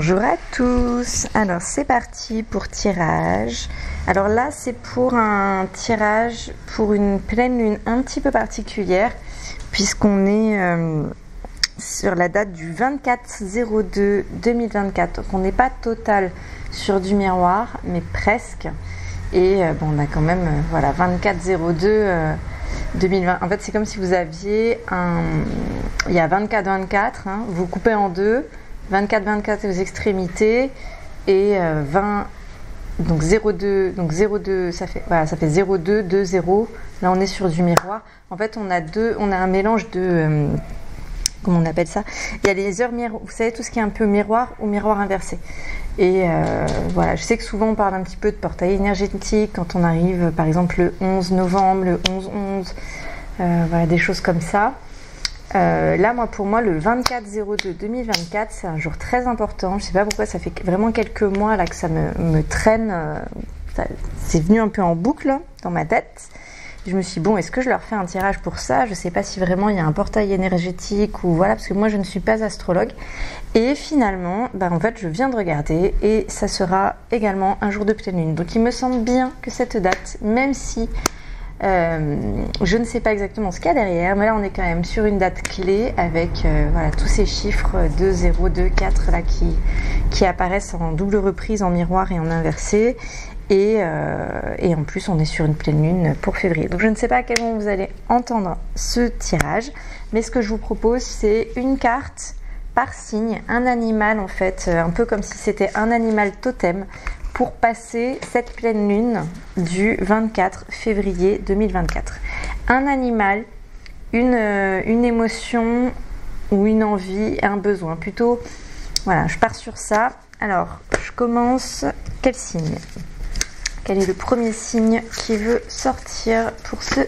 Bonjour à tous, alors c'est parti pour tirage. Alors là c'est pour un tirage pour une pleine lune un petit peu particulière puisqu'on est sur la date du 24/02/2024. Donc on n'est pas total sur du miroir mais presque. Et bon, on a quand même voilà 24/02/2020. En fait c'est comme si vous aviez il y a 24/24, hein, vous coupez en deux. 24/24 aux extrémités et 20 donc 02 ça fait 02/20. Là on est sur du miroir. En fait on a un mélange de comment on appelle ça, il y a les heures miroir, vous savez tout ce qui est un peu miroir ou miroir inversé. Et voilà, je sais que souvent on parle un petit peu de portail énergétique quand on arrive par exemple le 11 novembre, le 11/11, voilà des choses comme ça. Là, pour moi, le 24/02/2024, c'est un jour très important. Je sais pas pourquoi, ça fait vraiment quelques mois là que ça me traîne. C'est venu un peu en boucle là, dans ma tête. Je me suis dit, bon, est-ce que je leur fais un tirage pour ça? Je sais pas si vraiment il y a un portail énergétique ou voilà, parce que moi je ne suis pas astrologue. Et finalement, en fait, je viens de regarder et ça sera également un jour de pleine lune. Donc il me semble bien que cette date, même si je ne sais pas exactement ce qu'il y a derrière, mais là on est quand même sur une date clé avec voilà, tous ces chiffres 2, 0, 2, 4 là, qui apparaissent en double reprise, en miroir et en inversé. Et en plus on est sur une pleine lune pour février. Donc je ne sais pas à quel moment vous allez entendre ce tirage, mais ce que je vous propose c'est une carte par signe, un animal en fait, un peu comme si c'était un animal totem, pour passer cette pleine lune du 24 février 2024. Un animal, une émotion ou une envie, un besoin. Plutôt, voilà, je pars sur ça. Alors, je commence. Quel signe? Quel est le premier signe qui veut sortir pour ce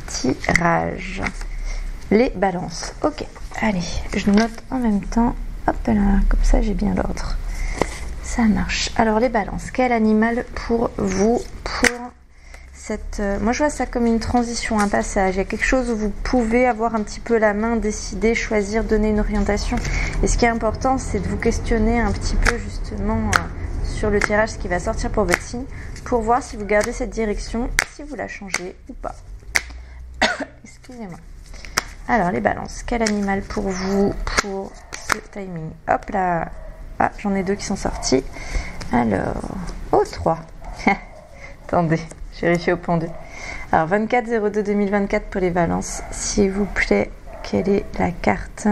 tirage? Les balances. Ok, allez, je note en même temps. Hop là, comme ça j'ai bien l'ordre. Ça marche. Alors les balances, quel animal pour vous, pour cette... moi je vois ça comme une transition, un passage. Il y a quelque chose où vous pouvez avoir un petit peu la main, décider, choisir, donner une orientation. Et ce qui est important, c'est de vous questionner un petit peu justement sur le tirage, ce qui va sortir pour votre signe, pour voir si vous gardez cette direction, si vous la changez ou pas. Excusez-moi. Alors les balances, quel animal pour vous, pour ce timing? Hop là. Ah, j'en ai deux qui sont sortis. Alors, 3. Attendez, je vérifie au pendu. Alors, 24/02/2024 pour les balances. S'il vous plaît, quelle est la carte?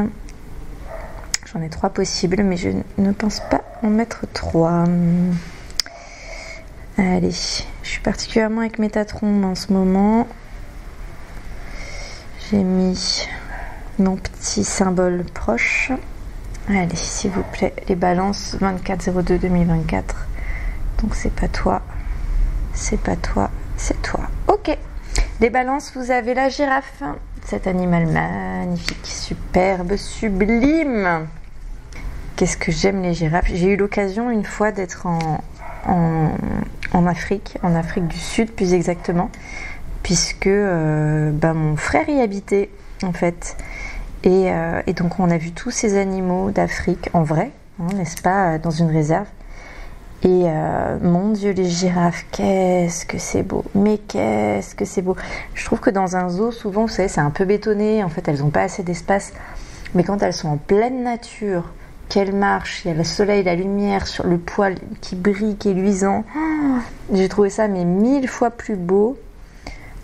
J'en ai 3 possibles, mais je ne pense pas en mettre 3. Allez, je suis particulièrement avec Métatron en ce moment. J'ai mis mon petit symbole proche. Allez, s'il vous plaît, les balances, 24/02/2024. Donc c'est pas toi, c'est pas toi, c'est toi. Ok, les balances, vous avez la girafe, cet animal magnifique, superbe, sublime. Qu'est-ce que j'aime les girafes. J'ai eu l'occasion une fois d'être en Afrique du Sud plus exactement, puisque mon frère y habitait en fait. Et donc on a vu tous ces animaux d'Afrique en vrai, hein, n'est-ce pas, dans une réserve. Et mon Dieu, les girafes, qu'est-ce que c'est beau. Mais qu'est-ce que c'est beau. Je trouve que dans un zoo, souvent, vous savez, c'est un peu bétonné. En fait, elles n'ont pas assez d'espace. Mais quand elles sont en pleine nature, qu'elles marchent, il y a le soleil, la lumière sur le poil qui brille, qui est luisant. J'ai trouvé ça mais 1000 fois plus beau.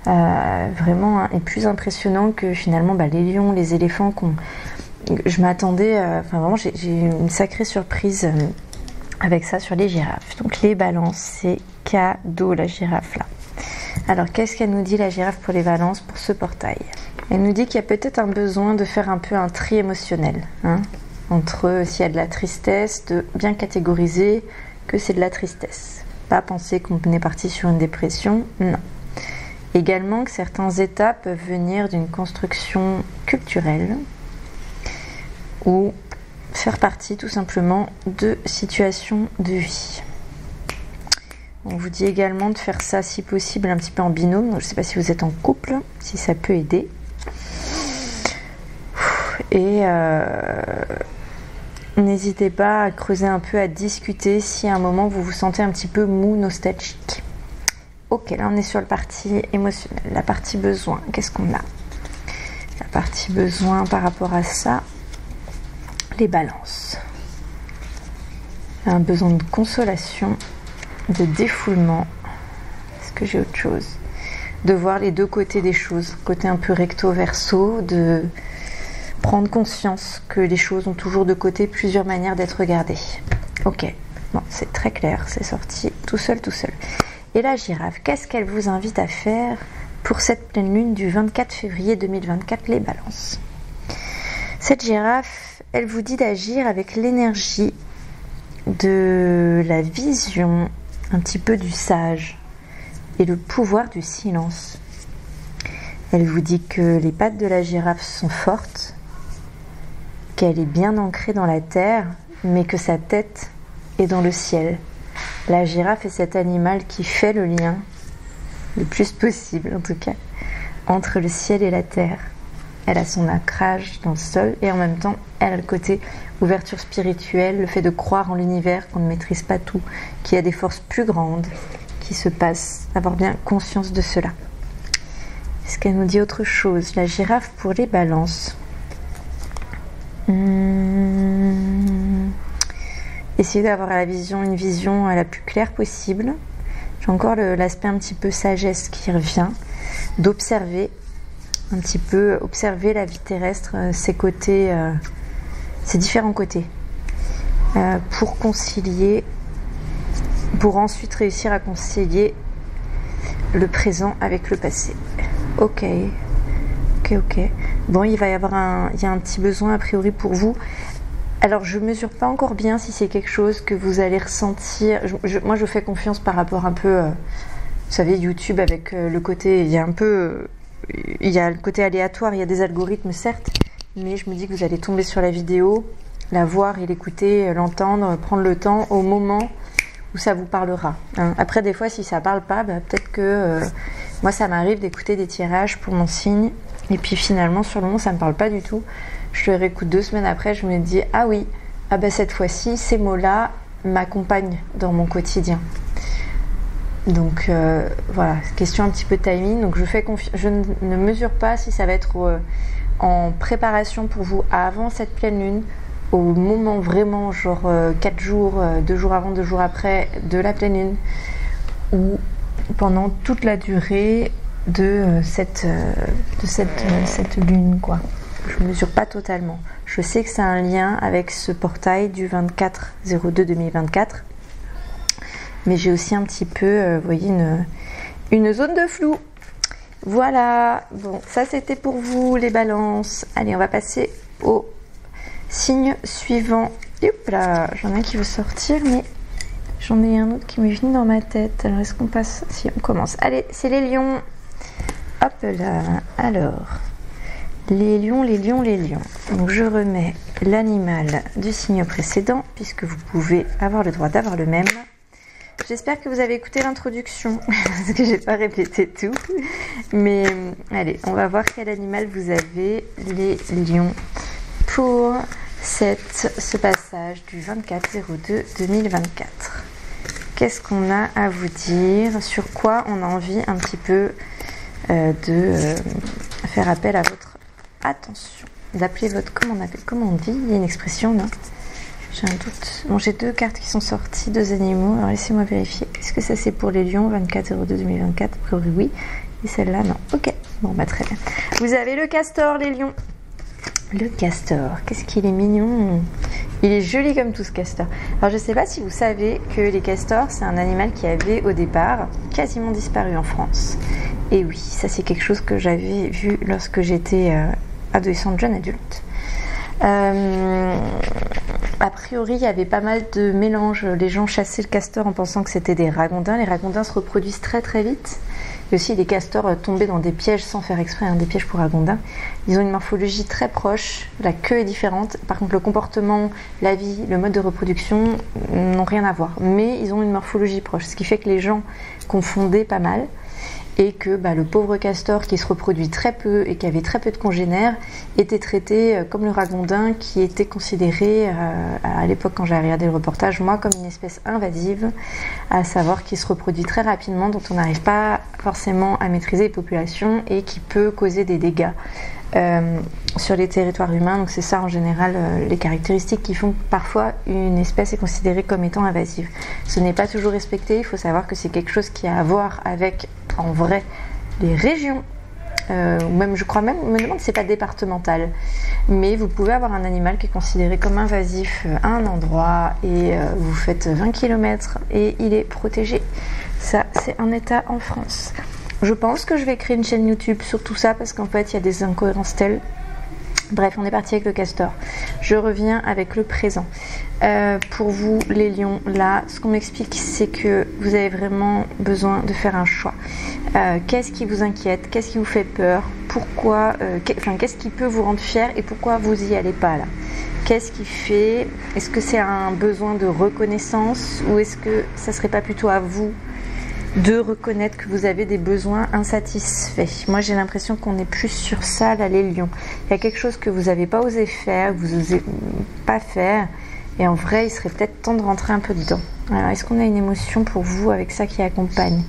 Vraiment, hein, et plus impressionnant que finalement les lions, les éléphants. Je m'attendais, vraiment j'ai eu une sacrée surprise avec ça sur les girafes. Donc les balances, c'est cadeau la girafe là. Alors qu'est-ce qu'elle nous dit la girafe pour les balances, pour ce portail? Elle nous dit qu'il y a peut-être un besoin de faire un peu un tri émotionnel, hein, entre s'il y a de la tristesse, de bien catégoriser que c'est de la tristesse. Pas penser qu'on est parti sur une dépression, non. Également que certains états peuvent venir d'une construction culturelle ou faire partie tout simplement de situations de vie. On vous dit également de faire ça si possible un petit peu en binôme. Donc, je ne sais pas si vous êtes en couple, si ça peut aider. Et n'hésitez pas à creuser un peu, à discuter si à un moment vous vous sentez un petit peu mou, nostalgique. Ok, là on est sur la partie émotionnelle, la partie besoin. Qu'est-ce qu'on a? La partie besoin par rapport à ça, les balances. Un besoin de consolation, de défoulement. Est-ce que j'ai autre chose? De voir les deux côtés des choses, côté un peu recto-verso, de prendre conscience que les choses ont toujours de côté plusieurs manières d'être regardées. Ok, bon, c'est très clair, c'est sorti tout seul, tout seul. Et la girafe, qu'est-ce qu'elle vous invite à faire pour cette pleine lune du 24 février 2024, les balances? Cette girafe, elle vous dit d'agir avec l'énergie de la vision, un petit peu du sage et le pouvoir du silence. Elle vous dit que les pattes de la girafe sont fortes, qu'elle est bien ancrée dans la terre, mais que sa tête est dans le ciel. La girafe est cet animal qui fait le lien, le plus possible en tout cas, entre le ciel et la terre. Elle a son ancrage dans le sol et en même temps, elle a le côté ouverture spirituelle, le fait de croire en l'univers, qu'on ne maîtrise pas tout, qu'il y a des forces plus grandes qui se passent, avoir bien conscience de cela. Est-ce qu'elle nous dit autre chose? La girafe pour les balances. Essayez d'avoir une vision la plus claire possible. J'ai encore l'aspect un petit peu sagesse qui revient, d'observer un petit peu, observer la vie terrestre, ses côtés, ses différents côtés, pour concilier, pour ensuite réussir à concilier le présent avec le passé. Ok. Bon, il y a un petit besoin a priori pour vous. Alors, je ne mesure pas encore bien si c'est quelque chose que vous allez ressentir. Moi, je fais confiance par rapport un peu, vous savez, YouTube avec le côté, il y a le côté aléatoire, il y a des algorithmes certes, mais je me dis que vous allez tomber sur la vidéo, la voir et l'écouter, l'entendre, prendre le temps au moment où ça vous parlera. Hein. Après, des fois, si ça parle pas, peut-être que moi, ça m'arrive d'écouter des tirages pour mon signe, et puis finalement, sur le moment, ça me parle pas du tout. Je le réécoute 2 semaines après, je me dis ah oui, cette fois-ci, ces mots-là m'accompagnent dans mon quotidien. Donc voilà, question un petit peu de timing. Donc je ne mesure pas si ça va être en préparation pour vous avant cette pleine lune, au moment vraiment genre 4 jours, 2 jours avant, 2 jours après de la pleine lune, ou pendant toute la durée de cette lune quoi. Je ne mesure pas totalement. Je sais que c'est un lien avec ce portail du 24/02/2024. Mais j'ai aussi un petit peu, vous voyez, une zone de flou. Voilà. Bon, ça c'était pour vous les balances. Allez, on va passer au signe suivant. Hop là, j'en ai un qui veut sortir, mais j'en ai un autre qui m'est venu dans ma tête. Alors, est-ce qu'on passe? Si, on commence. Allez, c'est les lions. Hop là. Alors... les lions. Donc je remets l'animal du signe précédent, puisque vous pouvez avoir le droit d'avoir le même. J'espère que vous avez écouté l'introduction, parce que j'ai pas répété tout. Mais allez, on va voir quel animal vous avez, les lions, pour ce passage du 24/02/2024. Qu'est-ce qu'on a à vous dire? Sur quoi on a envie un petit peu de faire appel à votre attention, d'appeler votre, comment on dit, il y a une expression là, j'ai un doute. Bon, j'ai 2 cartes qui sont sorties, 2 animaux, alors laissez-moi vérifier. Est-ce que ça c'est pour les lions, 24/02/2024? A priori oui, et celle-là non. Ok, bon très bien. Vous avez le castor, les lions. Le castor, qu'est-ce qu'il est mignon. Il est joli comme tout ce castor. Alors je sais pas si vous savez que les castors, c'est un animal qui avait au départ quasiment disparu en France. Et oui, ça c'est quelque chose que j'avais vu lorsque j'étais adolescente, jeune adulte. A priori, il y avait pas mal de mélanges. Les gens chassaient le castor en pensant que c'était des ragondins. Les ragondins se reproduisent très très vite. Il y a aussi des castors tombés dans des pièges sans faire exprès, des pièges pour ragondins. Ils ont une morphologie très proche. La queue est différente. Par contre, le comportement, la vie, le mode de reproduction n'ont rien à voir. Mais ils ont une morphologie proche, ce qui fait que les gens confondaient pas mal. et que le pauvre castor qui se reproduit très peu et qui avait très peu de congénères était traité comme le ragondin, qui était considéré à l'époque quand j'ai regardé le reportage, moi, comme une espèce invasive, à savoir qui se reproduit très rapidement, dont on n'arrive pas forcément à maîtriser les populations et qui peut causer des dégâts sur les territoires humains. Donc c'est ça en général les caractéristiques qui font que parfois une espèce est considérée comme étant invasive. Ce n'est pas toujours respecté, il faut savoir que c'est quelque chose qui a à voir avec en vrai les régions, ou même je crois même, me demande si c'est pas départemental, mais vous pouvez avoir un animal qui est considéré comme invasif à un endroit et vous faites 20 km et il est protégé. Ça c'est un état en France. Je pense que je vais créer une chaîne YouTube sur tout ça parce qu'en fait il y a des incohérences telles. Bref, on est parti avec le castor. Je reviens avec le présent. Pour vous, les lions, là, ce qu'on m'explique, c'est que vous avez vraiment besoin de faire un choix. Qu'est-ce qui vous inquiète? Qu'est-ce qui vous fait peur? Pourquoi qu'est-ce qui peut vous rendre fier et pourquoi vous n'y allez pas là? Qu'est-ce qui fait? Est-ce que c'est un besoin de reconnaissance ou est-ce que ça serait pas plutôt à vous de reconnaître que vous avez des besoins insatisfaits? Moi j'ai l'impression qu'on est plus sur ça là, les lions. Il y a quelque chose que vous n'avez pas osé faire, que vous n'osez pas faire, et en vrai il serait peut-être temps de rentrer un peu dedans. Alors est-ce qu'on a une émotion pour vous avec ça qui accompagne?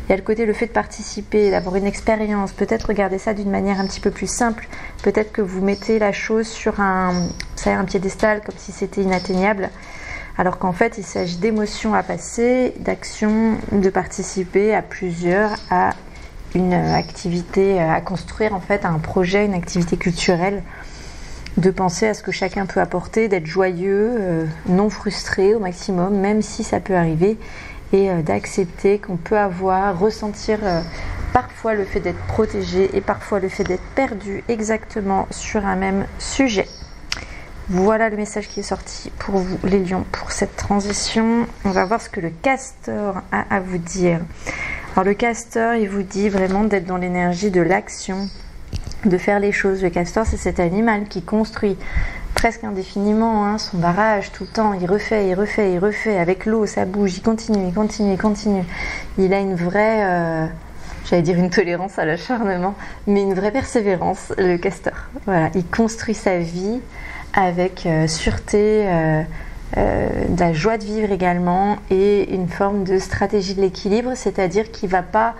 Il y a le fait de participer, d'avoir une expérience, peut-être regarder ça d'une manière un petit peu plus simple, peut-être que vous mettez la chose sur un piédestal comme si c'était inatteignable, alors qu'en fait il s'agit d'émotions à passer, d'actions, de participer à plusieurs à une activité à construire, en fait à un projet, une activité culturelle, de penser à ce que chacun peut apporter, d'être joyeux, non frustré au maximum, même si ça peut arriver, et d'accepter qu'on peut ressentir parfois le fait d'être protégé et parfois le fait d'être perdu exactement sur un même sujet. Voilà le message qui est sorti pour vous les lions pour cette transition. On va voir ce que le castor a à vous dire. Alors le castor, il vous dit vraiment d'être dans l'énergie de l'action, de faire les choses. Le castor, c'est cet animal qui construit presque indéfiniment son barrage tout le temps. Il refait. Avec l'eau, ça bouge, il continue. Il a une vraie... j'allais dire une tolérance à l'acharnement, mais une vraie persévérance, le castor. Voilà, il construit sa vie avec sûreté, de la joie de vivre également et une forme de stratégie de l'équilibre, c'est-à-dire qu'il ne va pas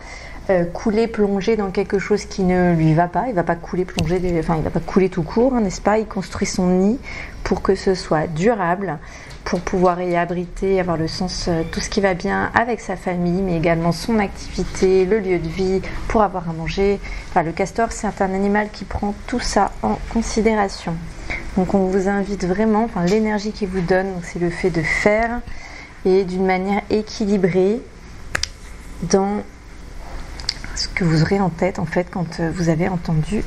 plonger dans quelque chose qui ne lui va pas, il ne va pas il va pas couler tout court, n'est-ce pas? Il construit son nid pour que ce soit durable, pour pouvoir y abriter, avoir le sens, tout ce qui va bien avec sa famille, mais également son activité, le lieu de vie, pour avoir à manger. Enfin, le castor, c'est un animal qui prend tout ça en considération. Donc on vous invite vraiment, l'énergie qu'il vous donne, c'est le fait de faire et d'une manière équilibrée dans ce que vous aurez en tête en fait quand vous avez entendu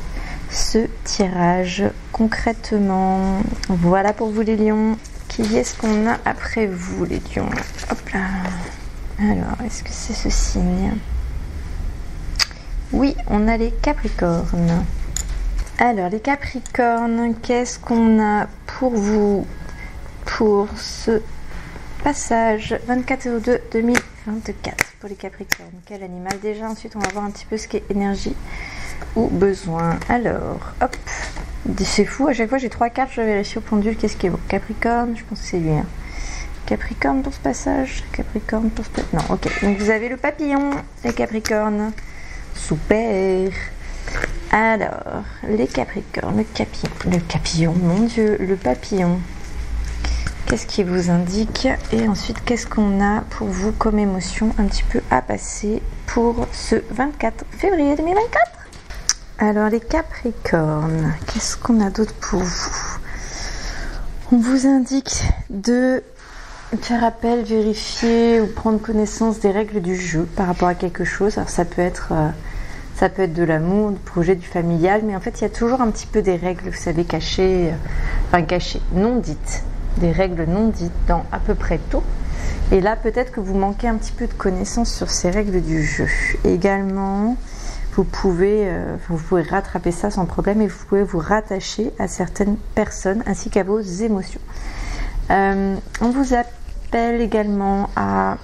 ce tirage concrètement. Voilà pour vous les lions. Qui est-ce qu'on a après vous les lions? Hop là. Alors, est-ce que c'est ce signe? Oui, on a les capricornes. Alors les capricornes, qu'est-ce qu'on a pour vous pour ce passage 24/02/2024 pour les capricornes? Quel animal déjà? Ensuite on va voir un petit peu ce qui est énergie ou besoin. Alors hop, c'est fou, à chaque fois j'ai 3 cartes, je vérifie au pendule qu'est-ce qui est bon. Capricorne, je pense que c'est lui. Capricorne pour ce passage, Capricorne pour ce passage. Non, ok, donc vous avez le papillon, les capricornes. Super. Alors, les capricornes, le papillon, mon Dieu, le papillon. Qu'est-ce qui vous indique? Et ensuite, qu'est-ce qu'on a pour vous comme émotion un petit peu à passer pour ce 24 février 2024? Alors, les capricornes, qu'est-ce qu'on a d'autre pour vous? On vous indique de faire appel, vérifier ou prendre connaissance des règles du jeu par rapport à quelque chose. Alors, ça peut être de l'amour, du projet, du familial, mais en fait il y a toujours un petit peu des règles, vous savez, cachées, non dites, des règles non dites dans à peu près tout. Et là peut-être que vous manquez un petit peu de connaissance sur ces règles du jeu. Également, vous pouvez rattraper ça sans problème et vous pouvez vous rattacher à certaines personnes ainsi qu'à vos émotions. On vous appelle également à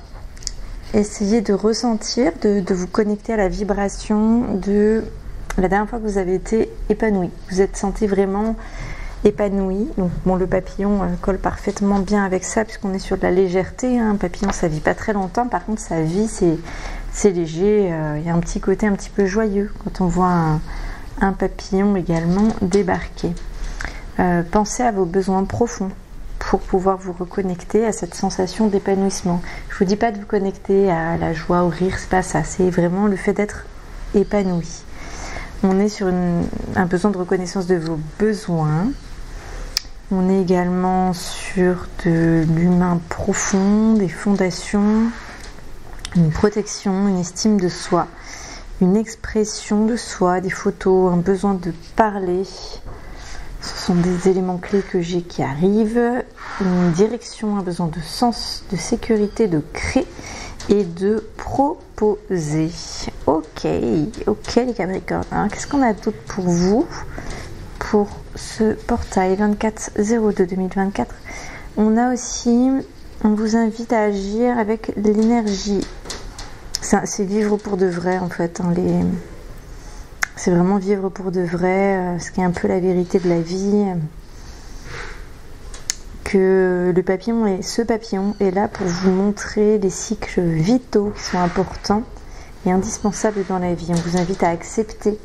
essayez de ressentir, de vous connecter à la vibration de la dernière fois que vous avez été épanoui. Vous êtes senti vraiment épanoui. Donc bon, le papillon colle parfaitement bien avec ça puisqu'on est sur de la légèreté. Un papillon, ça vit pas très longtemps. Par contre, sa vie, c'est léger. Il y a un petit côté un petit peu joyeux quand on voit un papillon également débarquer. Pensez à vos besoins profonds pour pouvoir vous reconnecter à cette sensation d'épanouissement. Je vous dis pas de vous connecter à la joie, au rire, c'est pas ça. C'est vraiment le fait d'être épanoui. On est sur un besoin de reconnaissance de vos besoins. On est également sur de l'humain profond, des fondations, une protection, une estime de soi, une expression de soi, des photos, un besoin de parler. Ce sont des éléments clés que j'ai qui arrivent. Une direction, un besoin de sens, de sécurité, de créer et de proposer. Ok les Capricornes. Hein. Qu'est-ce qu'on a d'autre pour vous pour ce portail 24/02/2024? On a aussi, on vous invite à agir avec l'énergie. C'est vivre pour de vrai en fait. Hein, c'est vraiment vivre pour de vrai, ce qui est un peu la vérité de la vie. Que le papillon ce papillon est là pour vous montrer les cycles vitaux qui sont importants et indispensables dans la vie. On vous invite à accepter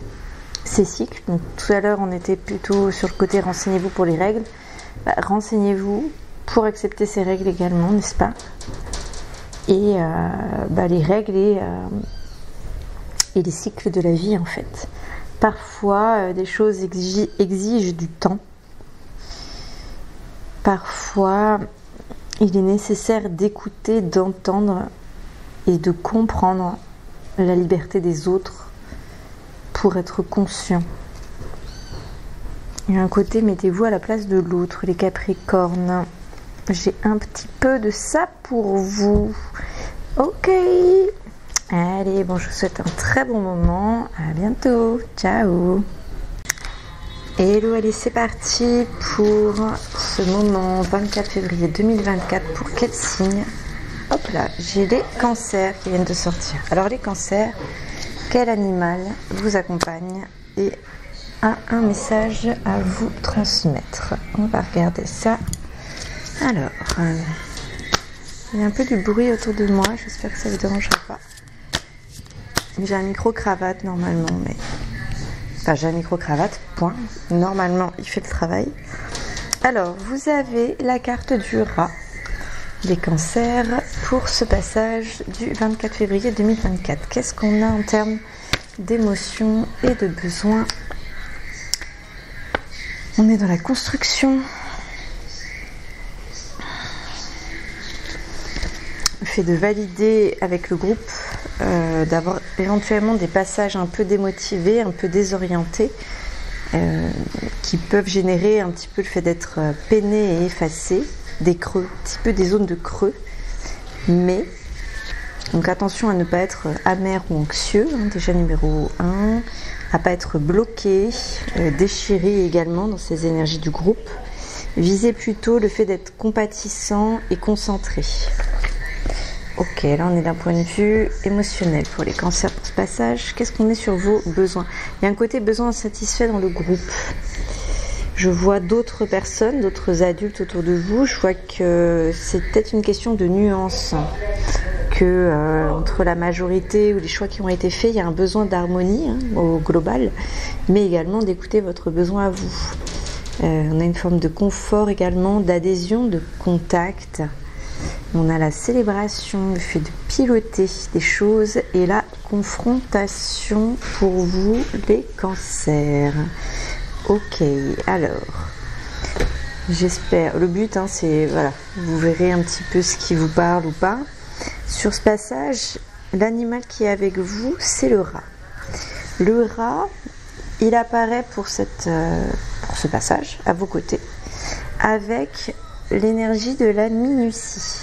ces cycles. Donc, tout à l'heure, on était plutôt sur le côté renseignez-vous pour les règles. Renseignez-vous pour accepter ces règles également, n'est-ce pas? Et les règles et les cycles de la vie en fait. Parfois, des choses exigent du temps. Parfois, il est nécessaire d'écouter, d'entendre et de comprendre la liberté des autres pour être conscient. Il y a un côté, mettez-vous à la place de l'autre, les Capricornes. J'ai un petit peu de ça pour vous. Ok. Allez, bon, je vous souhaite un très bon moment. À bientôt. Ciao. Hello, allez, c'est parti pour ce moment 24 février 2024. Pour quel signe? Hop là, j'ai les cancers qui viennent de sortir. Alors les cancers, quel animal vous accompagne et a un message à vous transmettre? On va regarder ça. Alors, il y a un peu du bruit autour de moi, j'espère que ça ne vous dérangera pas. J'ai un micro-cravate normalement, mais... Enfin, j'ai un micro-cravate, point. Normalement, il fait le travail. Alors, vous avez la carte du rat, les cancers, pour ce passage du 24 février 2024. Qu'est-ce qu'on a en termes d'émotions et de besoins? On est dans la construction. Le fait de valider avec le groupe, d'avoir éventuellement des passages un peu démotivés, un peu désorientés, qui peuvent générer un petit peu le fait d'être peiné et effacé, des creux, un petit peu des zones de creux. Mais, donc attention à ne pas être amer ou anxieux, hein, déjà numéro 1, à ne pas être bloqué, déchiré également dans ces énergies du groupe. Visez plutôt le fait d'être compatissant et concentré. Ok, là on est d'un point de vue émotionnel pour les cancers pour ce passage. Qu'est-ce qu'on est sur vos besoins? Il y a un côté besoin insatisfait dans le groupe. Je vois d'autres personnes, d'autres adultes autour de vous. Je vois que c'est peut-être une question de nuance. Que entre la majorité ou les choix qui ont été faits, il y a un besoin d'harmonie au global, mais également d'écouter votre besoin à vous. On a une forme de confort également, d'adhésion, de contact. On a la célébration, le fait de piloter des choses et la confrontation pour vous, les cancers. Ok, alors, j'espère, le but c'est, voilà, vous verrez un petit peu ce qui vous parle ou pas. Sur ce passage, l'animal qui est avec vous, c'est le rat. Le rat, il apparaît pour ce passage, à vos côtés, avec l'énergie de la minutie.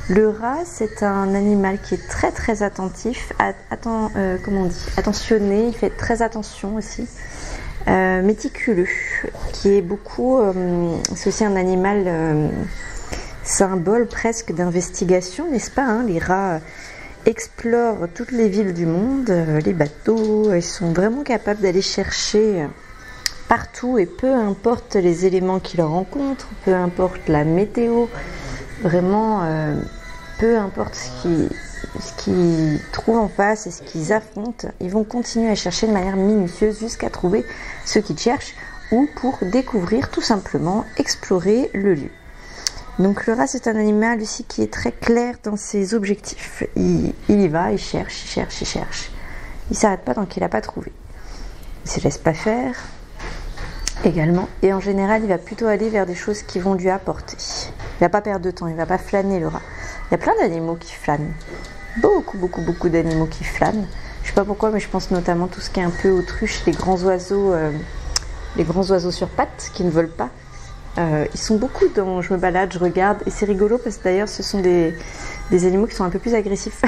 Le rat, c'est un animal qui est très très attentif, attentionné, il fait très attention aussi, méticuleux, qui est beaucoup, c'est aussi un animal symbole presque d'investigation, n'est-ce pas, hein? Les rats explorent toutes les villes du monde, les bateaux, ils sont vraiment capables d'aller chercher partout et peu importe les éléments qu'ils rencontrent, peu importe la météo, vraiment peu importe ce qu'ils trouvent en face et ce qu'ils affrontent, ils vont continuer à chercher de manière minutieuse jusqu'à trouver ce qu'ils cherchent ou pour découvrir tout simplement, explorer le lieu. Donc le rat c'est un animal aussi qui est très clair dans ses objectifs. Il y va, il cherche, il cherche, il cherche. Il ne s'arrête pas tant qu'il n'a pas trouvé. Il ne se laisse pas faire également. Et en général il va plutôt aller vers des choses qui vont lui apporter. Il ne va pas perdre de temps, il ne va pas flâner le rat. Il y a plein d'animaux qui flânent. Beaucoup d'animaux qui flânent. Je ne sais pas pourquoi mais je pense notamment tout ce qui est un peu autruche, les grands oiseaux sur pattes qui ne volent pas. Ils sont beaucoup dans, je me balade, je regarde et c'est rigolo parce que d'ailleurs ce sont des animaux qui sont un peu plus agressifs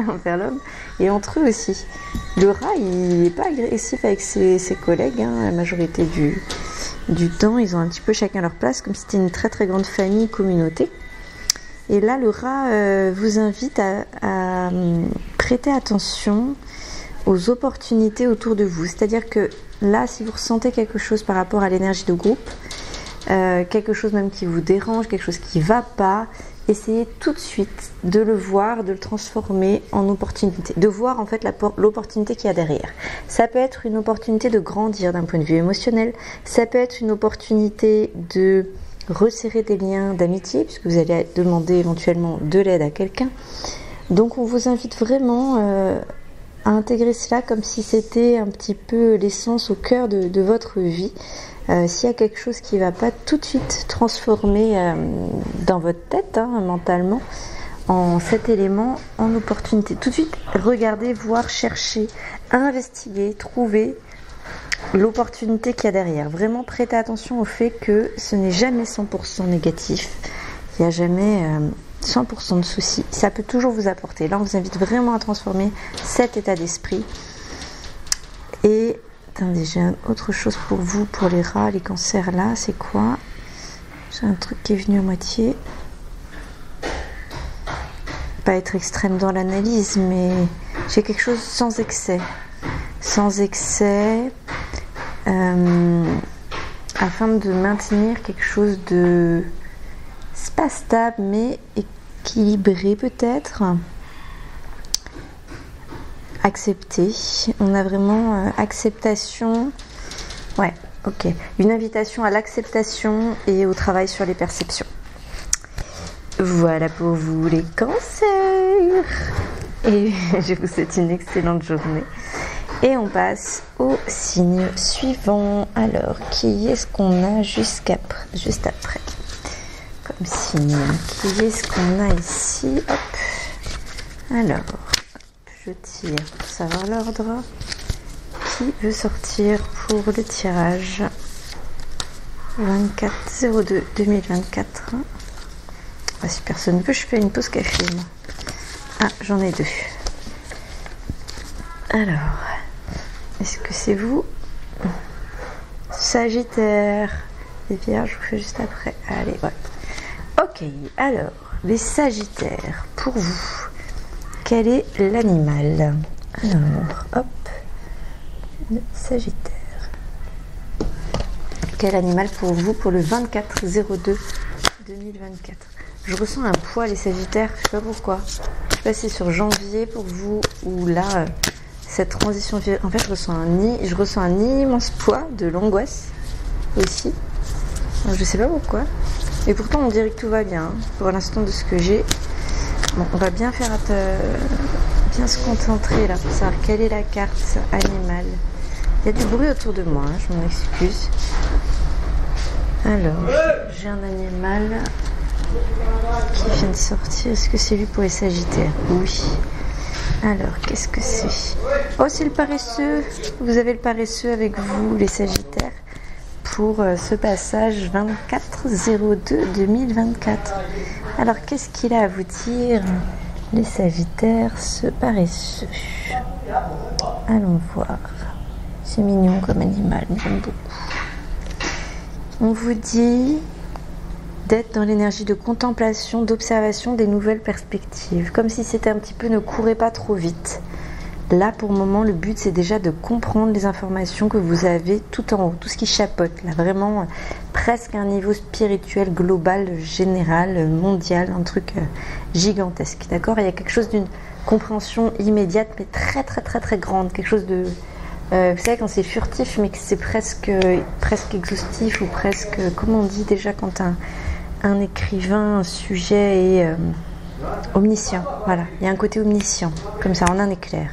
envers l'homme et entre eux aussi. Le rat il n'est pas agressif avec ses collègues, hein. La majorité du temps ils ont un petit peu chacun leur place comme si c'était une très très grande famille, communauté. Et là le rat vous invite à prêter attention aux opportunités autour de vous. C'est-à-dire que là si vous ressentez quelque chose par rapport à l'énergie de groupe, quelque chose même qui vous dérange, quelque chose qui ne va pas, essayez tout de suite de le voir, de le transformer en opportunité, de voir en fait l'opportunité qu'il y a derrière. Ça peut être une opportunité de grandir d'un point de vue émotionnel, ça peut être une opportunité de resserrer des liens d'amitié, puisque vous allez demander éventuellement de l'aide à quelqu'un. Donc on vous invite vraiment à intégrer cela comme si c'était un petit peu l'essence au cœur de votre vie. S'il y a quelque chose qui ne va pas tout de suite transformer dans votre tête, hein, mentalement, en cet élément, en opportunité. Tout de suite, regardez, voir, chercher, investiguer, trouver l'opportunité qu'il y a derrière. Vraiment prêtez attention au fait que ce n'est jamais 100% négatif. Il n'y a jamais 100% de soucis. Ça peut toujours vous apporter. Là, on vous invite vraiment à transformer cet état d'esprit. Et attendez, j'ai autre chose pour vous, pour les rats, les cancers là, c'est quoi? J'ai un truc qui est venu à moitié. Pas être extrême dans l'analyse, mais j'ai quelque chose sans excès. Sans excès, afin de maintenir quelque chose de... c'est pas stable, mais équilibré peut-être. Accepter, on a vraiment acceptation, ouais, ok, une invitation à l'acceptation et au travail sur les perceptions. Voilà pour vous les cancers et je vous souhaite une excellente journée et on passe au signe suivant. Alors, qui est-ce qu'on a juste après comme signe? Qui est-ce qu'on a ici? Hop, alors je tire pour savoir l'ordre. Qui veut sortir pour le tirage 24/02/2024? Ah, si personne ne veut, je fais une pause café. Moi. Ah, j'en ai deux. Alors, est-ce que c'est vous? Sagittaire. Les vierges, je vous fais juste après. Allez, ouais. Ok, alors, les Sagittaires, pour vous. Quel est l'animal? Alors, hop, le Sagittaire. Quel animal pour vous pour le 24/02/2024? Je ressens un poids les Sagittaires, je sais pas pourquoi. Je sais pas si c'est sur janvier pour vous ou là, cette transition. En fait, je ressens un immense poids de l'angoisse aussi. Je sais pas pourquoi. Et pourtant, on dirait que tout va bien hein, pour l'instant de ce que j'ai. Bon, on va bien faire bien se concentrer là pour savoir quelle est la carte animale. Il y a du bruit autour de moi, hein, je m'en excuse. Alors, j'ai un animal qui vient de sortir. Est-ce que c'est lui pour les Sagittaires? Oui. Alors, qu'est-ce que c'est? Oh, c'est le paresseux. Vous avez le paresseux avec vous, les Sagittaires, pour ce passage 24/02/2024. Alors, qu'est-ce qu'il a à vous dire, les Sagittaires, ce paresseux? Allons voir. C'est mignon comme animal, j'aime beaucoup. On vous dit d'être dans l'énergie de contemplation, d'observation des nouvelles perspectives, comme si c'était un petit peu ne courez pas trop vite. Là, pour le moment, le but, c'est déjà de comprendre les informations que vous avez tout en haut, tout ce qui chapeaute, là, vraiment presque à un niveau spirituel, global, général, mondial, un truc gigantesque, d'accord? Il y a quelque chose d'une compréhension immédiate, mais très, très, très, très grande, quelque chose de... vous savez, quand c'est furtif, mais que c'est presque exhaustif, ou presque... Comment on dit déjà quand un écrivain, un sujet est omniscient, voilà, il y a un côté omniscient, comme ça, en un éclair.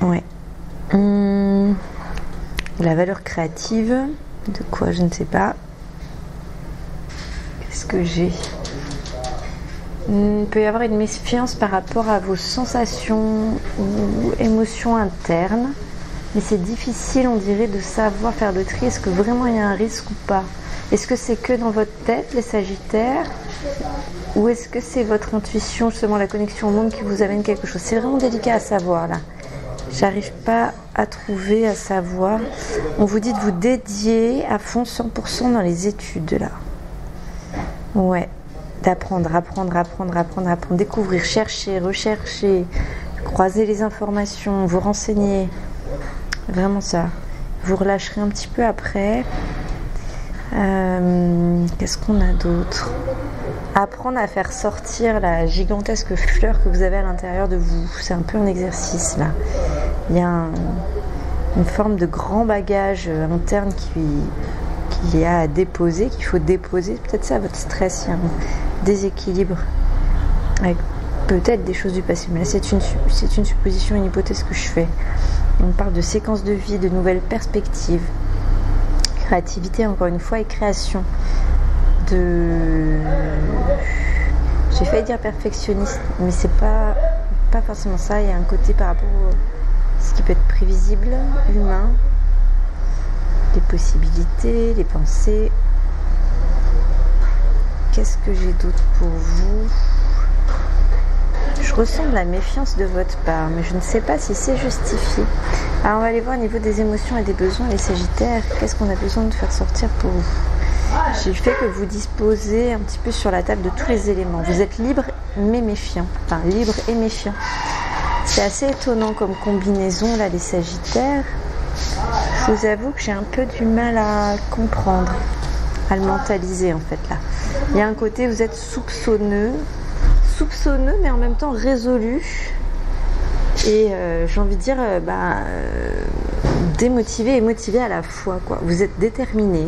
Ouais. La valeur créative, de quoi je ne sais pas. Qu'est-ce que j'ai? Il peut y avoir une méfiance par rapport à vos sensations ou émotions internes, mais c'est difficile, on dirait, de savoir faire le tri. Est-ce que vraiment il y a un risque ou pas? Est-ce que c'est que dans votre tête, les Sagittaires, ou est-ce que c'est votre intuition, justement la connexion au monde, qui vous amène quelque chose? C'est vraiment délicat à savoir là. J'arrive pas à trouver, à savoir. On vous dit de vous dédier à fond 100% dans les études là. Ouais, d'apprendre, découvrir, chercher, rechercher, croiser les informations, vous renseigner. Vraiment ça. Vous relâcherez un petit peu après. Qu'est-ce qu'on a d'autre? Apprendre à faire sortir la gigantesque fleur que vous avez à l'intérieur de vous. C'est un peu un exercice là. Il y a une forme de grand bagage interne qu'il y a à déposer, qu'il faut déposer. Peut-être ça, votre stress, il y a un déséquilibre avec peut-être des choses du passé. Mais là, c'est une supposition, une hypothèse que je fais. On parle de séquence de vie, de nouvelles perspectives, créativité encore une fois et création. J'ai failli dire perfectionniste, mais c'est pas forcément ça. Il y a un côté par rapport à ce qui peut être prévisible, humain, les possibilités, les pensées. Qu'est-ce que j'ai d'autre pour vous? Je ressens de la méfiance de votre part, mais je ne sais pas si c'est justifié. Alors on va aller voir au niveau des émotions et des besoins, les Sagittaires. Qu'est-ce qu'on a besoin de faire sortir pour vous? J'ai le fait que vous disposez un petit peu sur la table de tous les éléments. Vous êtes libre mais méfiant. Enfin, libre et méfiant. C'est assez étonnant comme combinaison, là, les Sagittaires. Je vous avoue que j'ai un peu du mal à comprendre, à le mentaliser, en fait, là. Il y a un côté, vous êtes soupçonneux, mais en même temps résolu. Et j'ai envie de dire, démotivé et motivé à la fois, quoi. Vous êtes déterminé.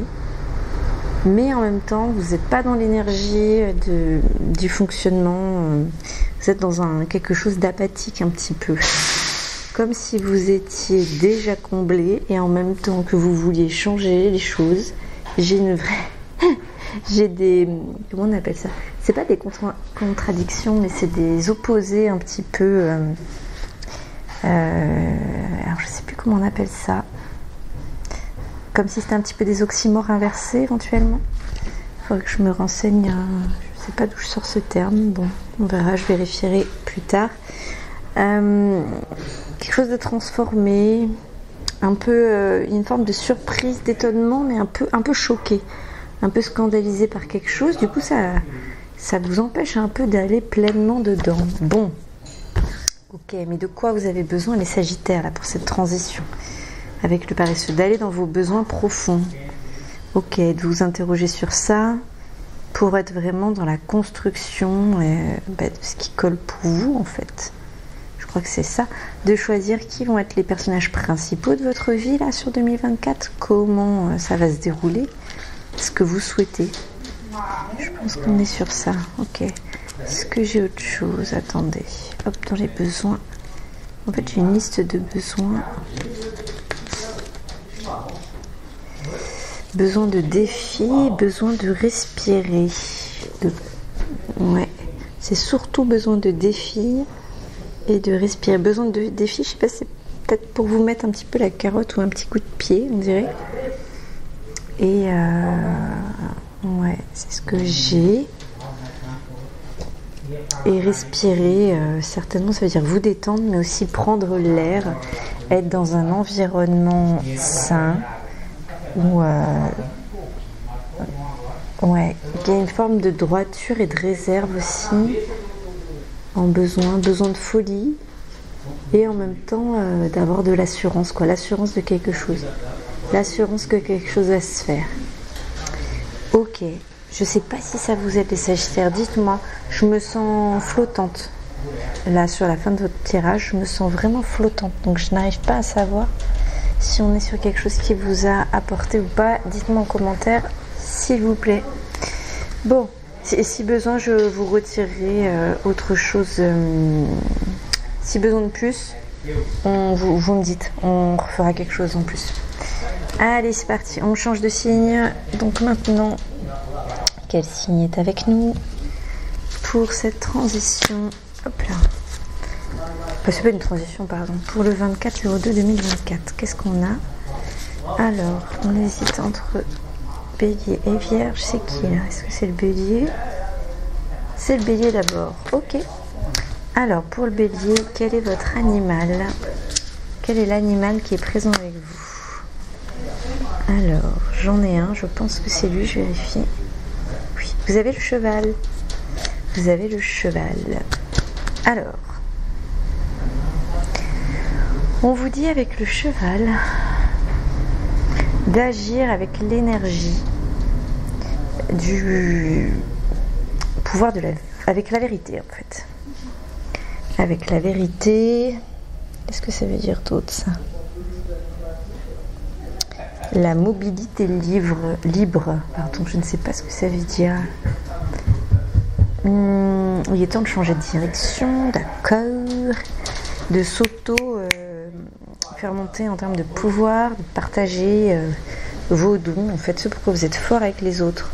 Mais en même temps, vous n'êtes pas dans l'énergie du fonctionnement. Vous êtes dans quelque chose d'apathique un petit peu. Comme si vous étiez déjà comblé et en même temps que vous vouliez changer les choses. J'ai des... Comment on appelle ça? C'est pas des contradictions, mais c'est des opposés un petit peu... alors je sais plus comment on appelle ça. Comme si c'était un petit peu des oxymores inversés éventuellement. Il faudrait que je me renseigne. Je ne sais pas d'où je sors ce terme. Bon, on verra, je vérifierai plus tard. Quelque chose de transformé. Un peu une forme de surprise, d'étonnement, mais un peu choqué. Un peu scandalisé par quelque chose. Du coup, ça vous empêche un peu d'aller pleinement dedans. Bon. Ok, mais de quoi vous avez besoin, les Sagittaires, là, pour cette transition ? Avec le paresseux, d'aller dans vos besoins profonds. Ok, de vous interroger sur ça pour être vraiment dans la construction de ce qui colle pour vous, en fait. Je crois que c'est ça. De choisir qui vont être les personnages principaux de votre vie, là, sur 2024. Comment ça va se dérouler. Ce que vous souhaitez. Je pense qu'on est sur ça. Ok. Est-ce que j'ai autre chose? Attendez. Hop, dans les besoins. En fait, j'ai une liste de besoins. Besoin de défi, besoin de respirer. Ouais, c'est surtout besoin de défi et de respirer. Besoin de défi, je sais pas, c'est peut-être pour vous mettre un petit peu la carotte ou un petit coup de pied, on dirait. Et ouais, c'est ce que j'ai. Et respirer, certainement, ça veut dire vous détendre, mais aussi prendre l'air, être dans un environnement sain. Où, Ouais, il y a une forme de droiture et de réserve aussi, en besoin de folie, et en même temps d'avoir de l'assurance, quoi, l'assurance de quelque chose, l'assurance que quelque chose va se faire. Ok, je sais pas si ça vous aide les Sagittaires, dites-moi, je me sens flottante. Là, sur la fin de votre tirage, je me sens vraiment flottante, donc je n'arrive pas à savoir si on est sur quelque chose qui vous a apporté ou pas. Dites-moi en commentaire, s'il vous plaît. Bon, si besoin, je vous retirerai autre chose. Si besoin de plus, vous me dites, on refera quelque chose en plus. Allez, c'est parti, on change de signe. Donc maintenant, quel signe est avec nous pour cette transition? Hop là. C'est pas une transition, pardon. Pour le 24/02/2024, qu'est-ce qu'on a? Alors, on hésite entre Bélier et Vierge. C'est qui là? Est-ce que c'est le Bélier? C'est le Bélier d'abord. Ok. Alors, pour le Bélier, quel est votre animal? Quel est l'animal qui est présent avec vous? Alors, j'en ai un. Je pense que c'est lui. Je vérifie. Oui. Vous avez le cheval. Vous avez le cheval. Alors, on vous dit avec le cheval d'agir avec l'énergie du pouvoir avec la vérité en fait. Avec la vérité, qu'est-ce que ça veut dire d'autre ça? La mobilité libre, pardon, je ne sais pas ce que ça veut dire. Il est temps de changer de direction, d'accord, de faire monter en termes de pouvoir, de partager vos dons, en fait, ce pourquoi vous êtes fort avec les autres.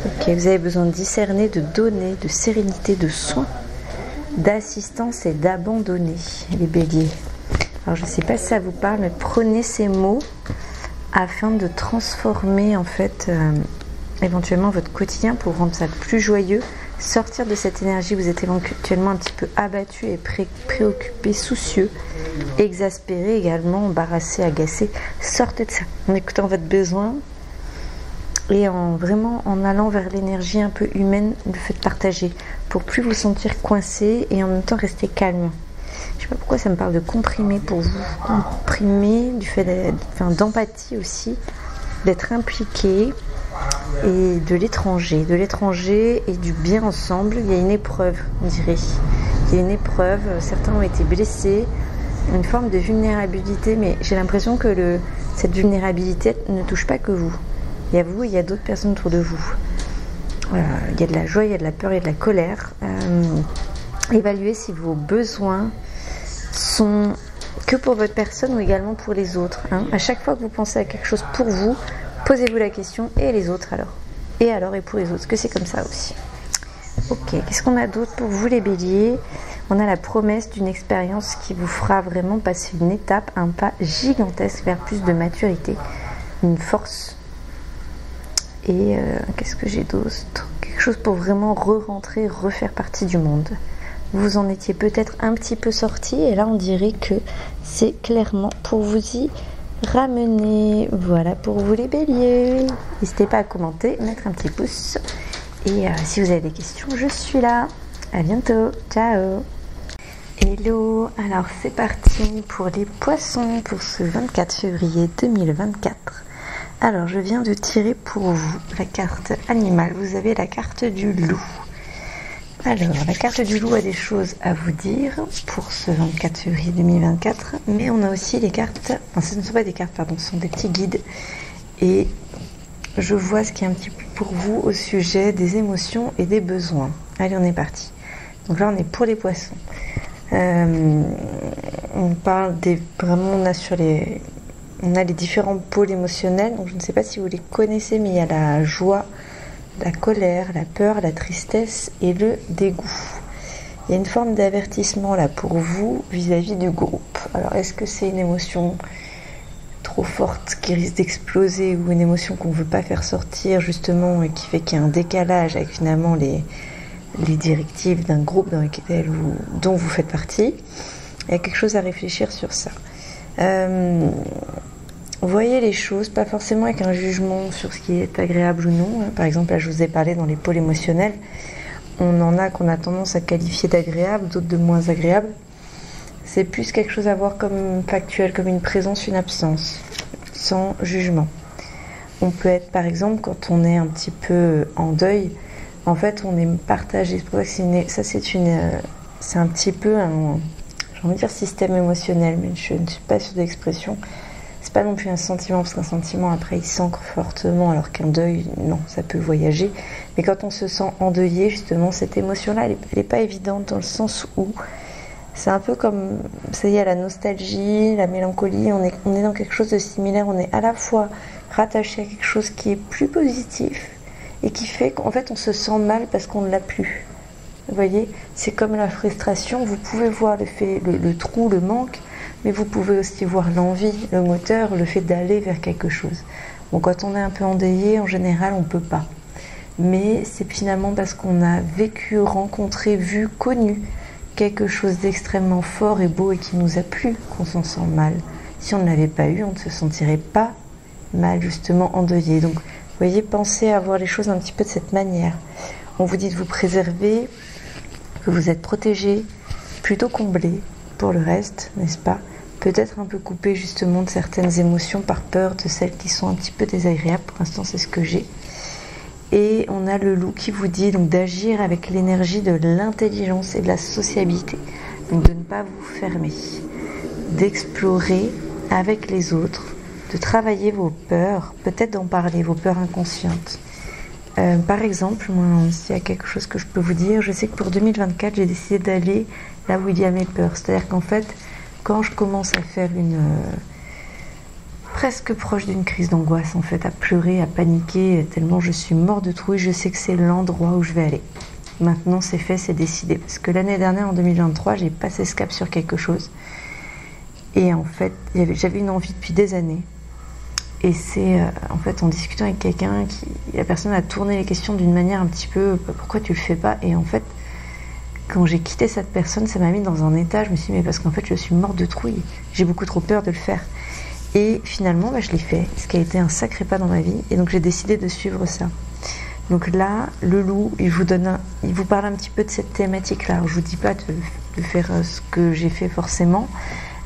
Ok, vous avez besoin de discerner, de donner, de sérénité, de soin, d'assistance et d'abandonner, les béliers. Alors, je ne sais pas si ça vous parle, mais prenez ces mots afin de transformer, en fait, éventuellement votre quotidien pour rendre ça plus joyeux. Sortir de cette énergie, vous êtes éventuellement un petit peu abattu et préoccupé, soucieux, exaspéré également, embarrassé, agacé. Sortez de ça en écoutant votre besoin et vraiment en allant vers l'énergie un peu humaine, le fait de partager pour plus vous sentir coincé et en même temps rester calme. Je ne sais pas pourquoi ça me parle de comprimer pour vous, comprimer du fait d'empathie aussi, d'être impliqué. Et de l'étranger et du bien ensemble. Il y a une épreuve, on dirait. Il y a une épreuve, certains ont été blessés, une forme de vulnérabilité, mais j'ai l'impression que cette vulnérabilité ne touche pas que vous. Il y a vous, il y a d'autres personnes autour de vous. Il y a de la joie, il y a de la peur, il y a de la colère. Évaluez si vos besoins sont que pour votre personne ou également pour les autres. À chaque fois que vous pensez à quelque chose pour vous, posez-vous la question, et les autres alors? Et pour les autres, est-ce que c'est comme ça aussi? Ok, qu'est-ce qu'on a d'autre pour vous les béliers? On a la promesse d'une expérience qui vous fera vraiment passer une étape, un pas gigantesque vers plus de maturité, une force. Et qu'est-ce que j'ai d'autre? Quelque chose pour vraiment re-rentrer, refaire partie du monde. Vous en étiez peut-être un petit peu sorti, et là on dirait que c'est clairement pour vous y ramener. Voilà pour vous les béliers. N'hésitez pas à commenter, mettre un petit pouce. Et si vous avez des questions, je suis là. À bientôt. Ciao. Hello. Alors c'est parti pour les poissons pour ce 24 février 2024. Alors je viens de tirer pour vous la carte animale. Vous avez la carte du loup. Alors, la carte du loup a des choses à vous dire pour ce 24 février 2024, mais on a aussi les cartes, enfin ce ne sont pas des cartes, pardon, ce sont des petits guides, et je vois ce qui est un petit peu pour vous au sujet des émotions et des besoins. Allez, on est parti. Donc là, on est pour les poissons. On parle on a les différents pôles émotionnels, donc je ne sais pas si vous les connaissez, mais il y a la joie, la colère, la peur, la tristesse et le dégoût. Il y a une forme d'avertissement là pour vous vis-à-vis du groupe. Alors est-ce que c'est une émotion trop forte qui risque d'exploser ou une émotion qu'on ne veut pas faire sortir justement et qui fait qu'il y a un décalage avec finalement les directives d'un groupe dont vous faites partie? Il y a quelque chose à réfléchir sur ça. voyez les choses, pas forcément avec un jugement sur ce qui est agréable ou non. Par exemple, là, je vous ai parlé dans les pôles émotionnels. On en a qu'on a tendance à qualifier d'agréable, d'autres de moins agréable. C'est plus quelque chose à voir comme factuel, comme une présence, une absence, sans jugement. On peut être, par exemple, quand on est un petit peu en deuil, en fait, on est partagé. C'est pour ça que c'est un petit peu un, j'ai envie de dire système émotionnel, mais je ne suis pas sûre de l'expression. C'est pas non plus un sentiment, parce qu'un sentiment, après, il s'ancre fortement, alors qu'un deuil, non, ça peut voyager. Mais quand on se sent endeuillé, justement, cette émotion-là, elle n'est pas évidente dans le sens où c'est un peu comme, ça y est, la nostalgie, la mélancolie, on est dans quelque chose de similaire, on est à la fois rattaché à quelque chose qui est plus positif et qui fait qu'en fait, on se sent mal parce qu'on ne l'a plus. Vous voyez, c'est comme la frustration, vous pouvez voir le trou, le manque, mais vous pouvez aussi voir l'envie, le moteur, le fait d'aller vers quelque chose. Bon, quand on est un peu endeuillé, en général, on ne peut pas. Mais c'est finalement parce qu'on a vécu, rencontré, vu, connu quelque chose d'extrêmement fort et beau et qui nous a plu qu'on s'en sent mal. Si on ne l'avait pas eu, on ne se sentirait pas mal, justement, endeuillé. Donc, vous voyez, pensez à voir les choses un petit peu de cette manière. On vous dit de vous préserver, que vous êtes protégé, plutôt comblé pour le reste, n'est-ce pas? Peut-être un peu coupé justement de certaines émotions par peur de celles qui sont un petit peu désagréables. Pour l'instant, c'est ce que j'ai. Et on a le loup qui vous dit donc d'agir avec l'énergie de l'intelligence et de la sociabilité. Donc de ne pas vous fermer, d'explorer avec les autres, de travailler vos peurs, peut-être d'en parler, vos peurs inconscientes. Par exemple, moi, s'il y a quelque chose que je peux vous dire, je sais que pour 2024, j'ai décidé d'aller là où il y a mes peurs. C'est-à-dire qu'en fait, quand je commence à faire presque proche d'une crise d'angoisse, en fait, à pleurer, à paniquer, tellement je suis mort de trouille, je sais que c'est l'endroit où je vais aller. Maintenant, c'est fait, c'est décidé. Parce que l'année dernière, en 2023, j'ai passé ce cap sur quelque chose. Et en fait, j'avais une envie depuis des années. Et c'est en fait en discutant avec quelqu'un, la personne a tourné les questions d'une manière un petit peu pourquoi tu le fais pas? Et en fait, quand j'ai quitté cette personne, ça m'a mis dans un état, je me suis dit mais parce qu'en fait je suis morte de trouille, j'ai beaucoup trop peur de le faire. Et finalement je l'ai fait, ce qui a été un sacré pas dans ma vie, et donc j'ai décidé de suivre ça. Donc là, le loup, il vous parle un petit peu de cette thématique-là. Je vous dis pas de faire ce que j'ai fait forcément,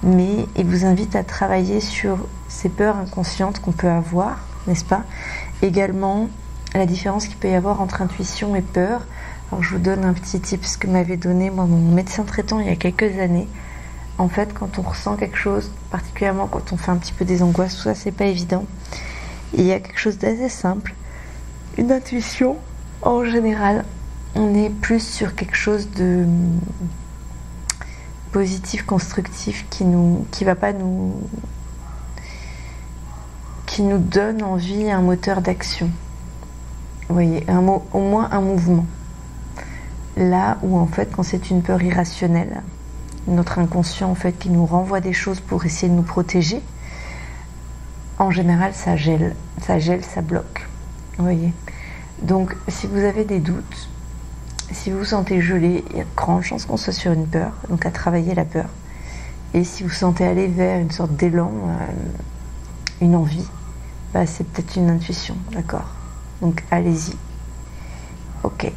mais il vous invite à travailler sur ces peurs inconscientes qu'on peut avoir, n'est-ce pas? Également, la différence qu'il peut y avoir entre intuition et peur. Alors je vous donne un petit tip, ce que m'avait donné moi, mon médecin traitant il y a quelques années. En fait, quand on ressent quelque chose, particulièrement quand on fait un petit peu des angoisses, tout ça, c'est pas évident. Il y a quelque chose d'assez simple. Une intuition, en général, on est plus sur quelque chose de positif, constructif, qui nous donne envie, un moteur d'action. Vous voyez, au moins un mouvement. Là où en fait, quand c'est une peur irrationnelle, notre inconscient en fait qui nous renvoie des choses pour essayer de nous protéger, en général ça gèle, ça bloque. Vous voyez. Donc si vous avez des doutes, si vous vous sentez gelé, il y a de grandes chances qu'on soit sur une peur, donc à travailler la peur. Et si vous sentez aller vers une sorte d'élan, une envie, bah, c'est peut-être une intuition, d'accord? Donc allez-y. Ok.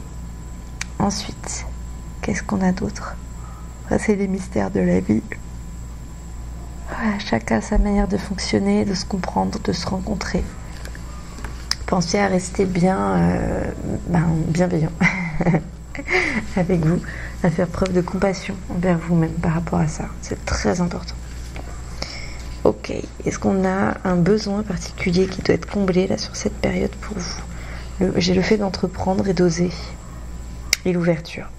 Ensuite, qu'est-ce qu'on a d'autre? C'est les mystères de la vie. Chacun a sa manière de fonctionner, de se comprendre, de se rencontrer. Pensez à rester bienveillant avec vous, à faire preuve de compassion envers vous-même par rapport à ça. C'est très important. Ok, est-ce qu'on a un besoin particulier qui doit être comblé là sur cette période pour vous? J'ai le fait d'entreprendre et d'oser. Et l'ouverture.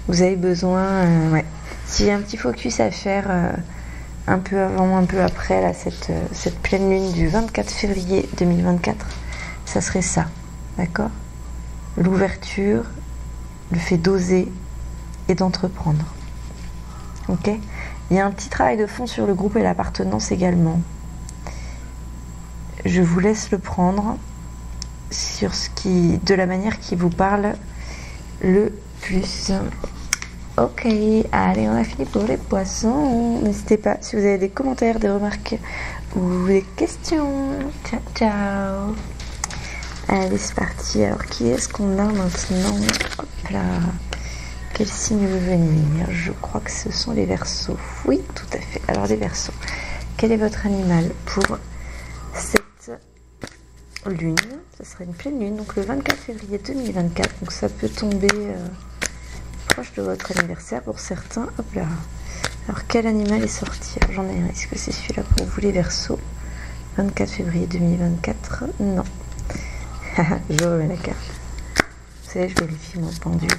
Vous avez besoin, s'il y a un petit focus à faire un peu avant, un peu après, là, cette pleine lune du 24 février 2024, ça serait ça, d'accord? L'ouverture, le fait d'oser et d'entreprendre. Ok? Il y a un petit travail de fond sur le groupe et l'appartenance également. Je vous laisse le prendre sur de la manière qui vous parle le plus. Ok, allez, on a fini pour les poissons. N'hésitez pas si vous avez des commentaires, des remarques ou des questions. Ciao, ciao. Allez, c'est parti. Alors, qui est-ce qu'on a maintenant? Hop là. Quel signe veut venir? Je crois que ce sont les Verseaux. Oui, tout à fait. Alors, les Verseaux. Quel est votre animal pour cette lune? Ça sera une pleine lune, donc le 24 février 2024. Donc, ça peut tomber proche de votre anniversaire pour certains. Hop là. Alors, quel animal est sorti? J'en ai un. Est-ce que c'est celui-là pour vous, les Verseaux? 24 février 2024. Non. Je remets la carte. Vous savez, je vérifie mon pendule.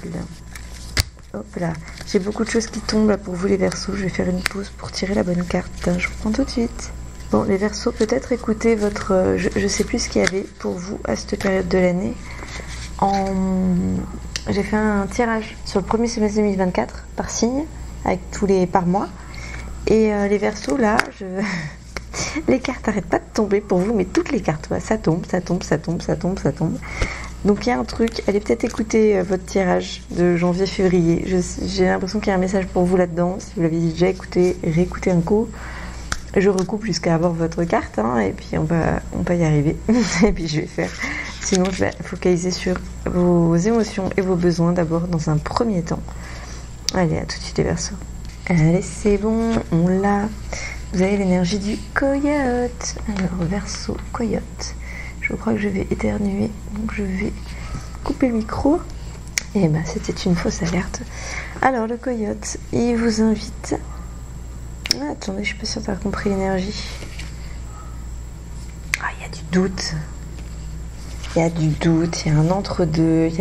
Hop là. J'ai beaucoup de choses qui tombent là pour vous, les Verseaux. Je vais faire une pause pour tirer la bonne carte. Je reprends tout de suite. Bon, les Verseaux, peut-être écoutez votre... je sais plus ce qu'il y avait pour vous à cette période de l'année. J'ai fait un tirage sur le premier semestre 2024 par signe, avec par mois. Et les Verseaux, là, les cartes n'arrêtent pas de tomber pour vous, mais toutes les cartes, ouais, ça tombe. Donc il y a un truc, allez peut-être écouter votre tirage de janvier-février. J'ai l'impression qu'il y a un message pour vous là-dedans. Si vous l'avez déjà écouté, réécoutez un coup. Je recoupe jusqu'à avoir votre carte, hein, et puis on va y arriver. Et puis je vais faire. Sinon, je vais focaliser sur vos émotions et vos besoins d'abord dans un premier temps. Allez, à tout de suite les Verseaux. Allez, c'est bon, on l'a. Vous avez l'énergie du coyote. Alors, Verseau, coyote. Je crois que je vais éternuer, donc je vais couper le micro. Et ben, c'était une fausse alerte. Alors, le coyote, il vous invite... Ah, attendez, je suis pas sûre d'avoir compris l'énergie. Ah, il y a du doute. Il y a du doute, il y a un entre-deux, il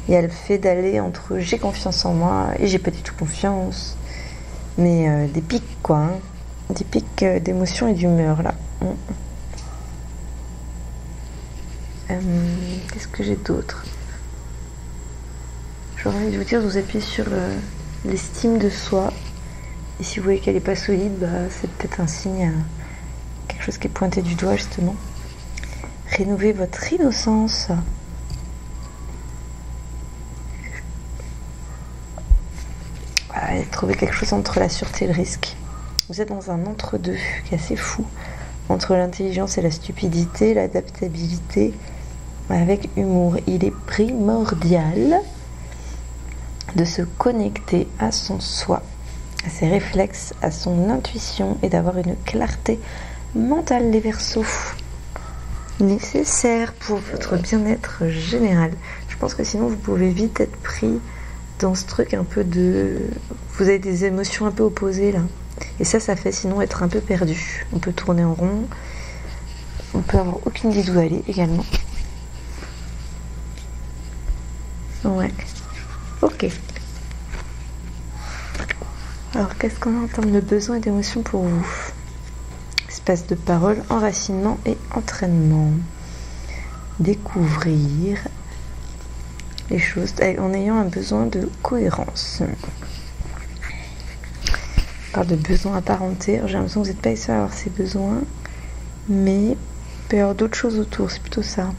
y a le fait d'aller entre j'ai confiance en moi et j'ai pas du tout confiance. Mais des pics, quoi, hein. Des pics d'émotion et d'humeur, là. Qu'est-ce que j'ai d'autre? J'aurais envie de vous dire, vous appuyez sur l'estime de soi. Et si vous voyez qu'elle n'est pas solide, bah, c'est peut-être un signe, quelque chose qui est pointé du doigt, justement. Rénovez votre innocence. Voilà, trouvez quelque chose entre la sûreté et le risque. Vous êtes dans un entre-deux qui est assez fou. Entre l'intelligence et la stupidité, l'adaptabilité, avec humour. Il est primordial de se connecter à son soi, à ses réflexes, à son intuition et d'avoir une clarté mentale, les Verseaux, nécessaire pour votre bien-être général. Je pense que sinon vous pouvez vite être pris dans ce truc un peu de... Vous avez des émotions un peu opposées là. Et ça fait sinon être un peu perdu. On peut tourner en rond. On peut avoir aucune idée d'où aller également. Ouais. Ok. Alors, qu'est-ce qu'on a en termes de besoins et d'émotions pour vous? Espace de parole, enracinement et entraînement. Découvrir les choses en ayant un besoin de cohérence. On parle de besoins apparentés. J'ai l'impression que vous n'êtes pas ici à avoir ces besoins, mais il peut y avoir d'autres choses autour, c'est plutôt ça.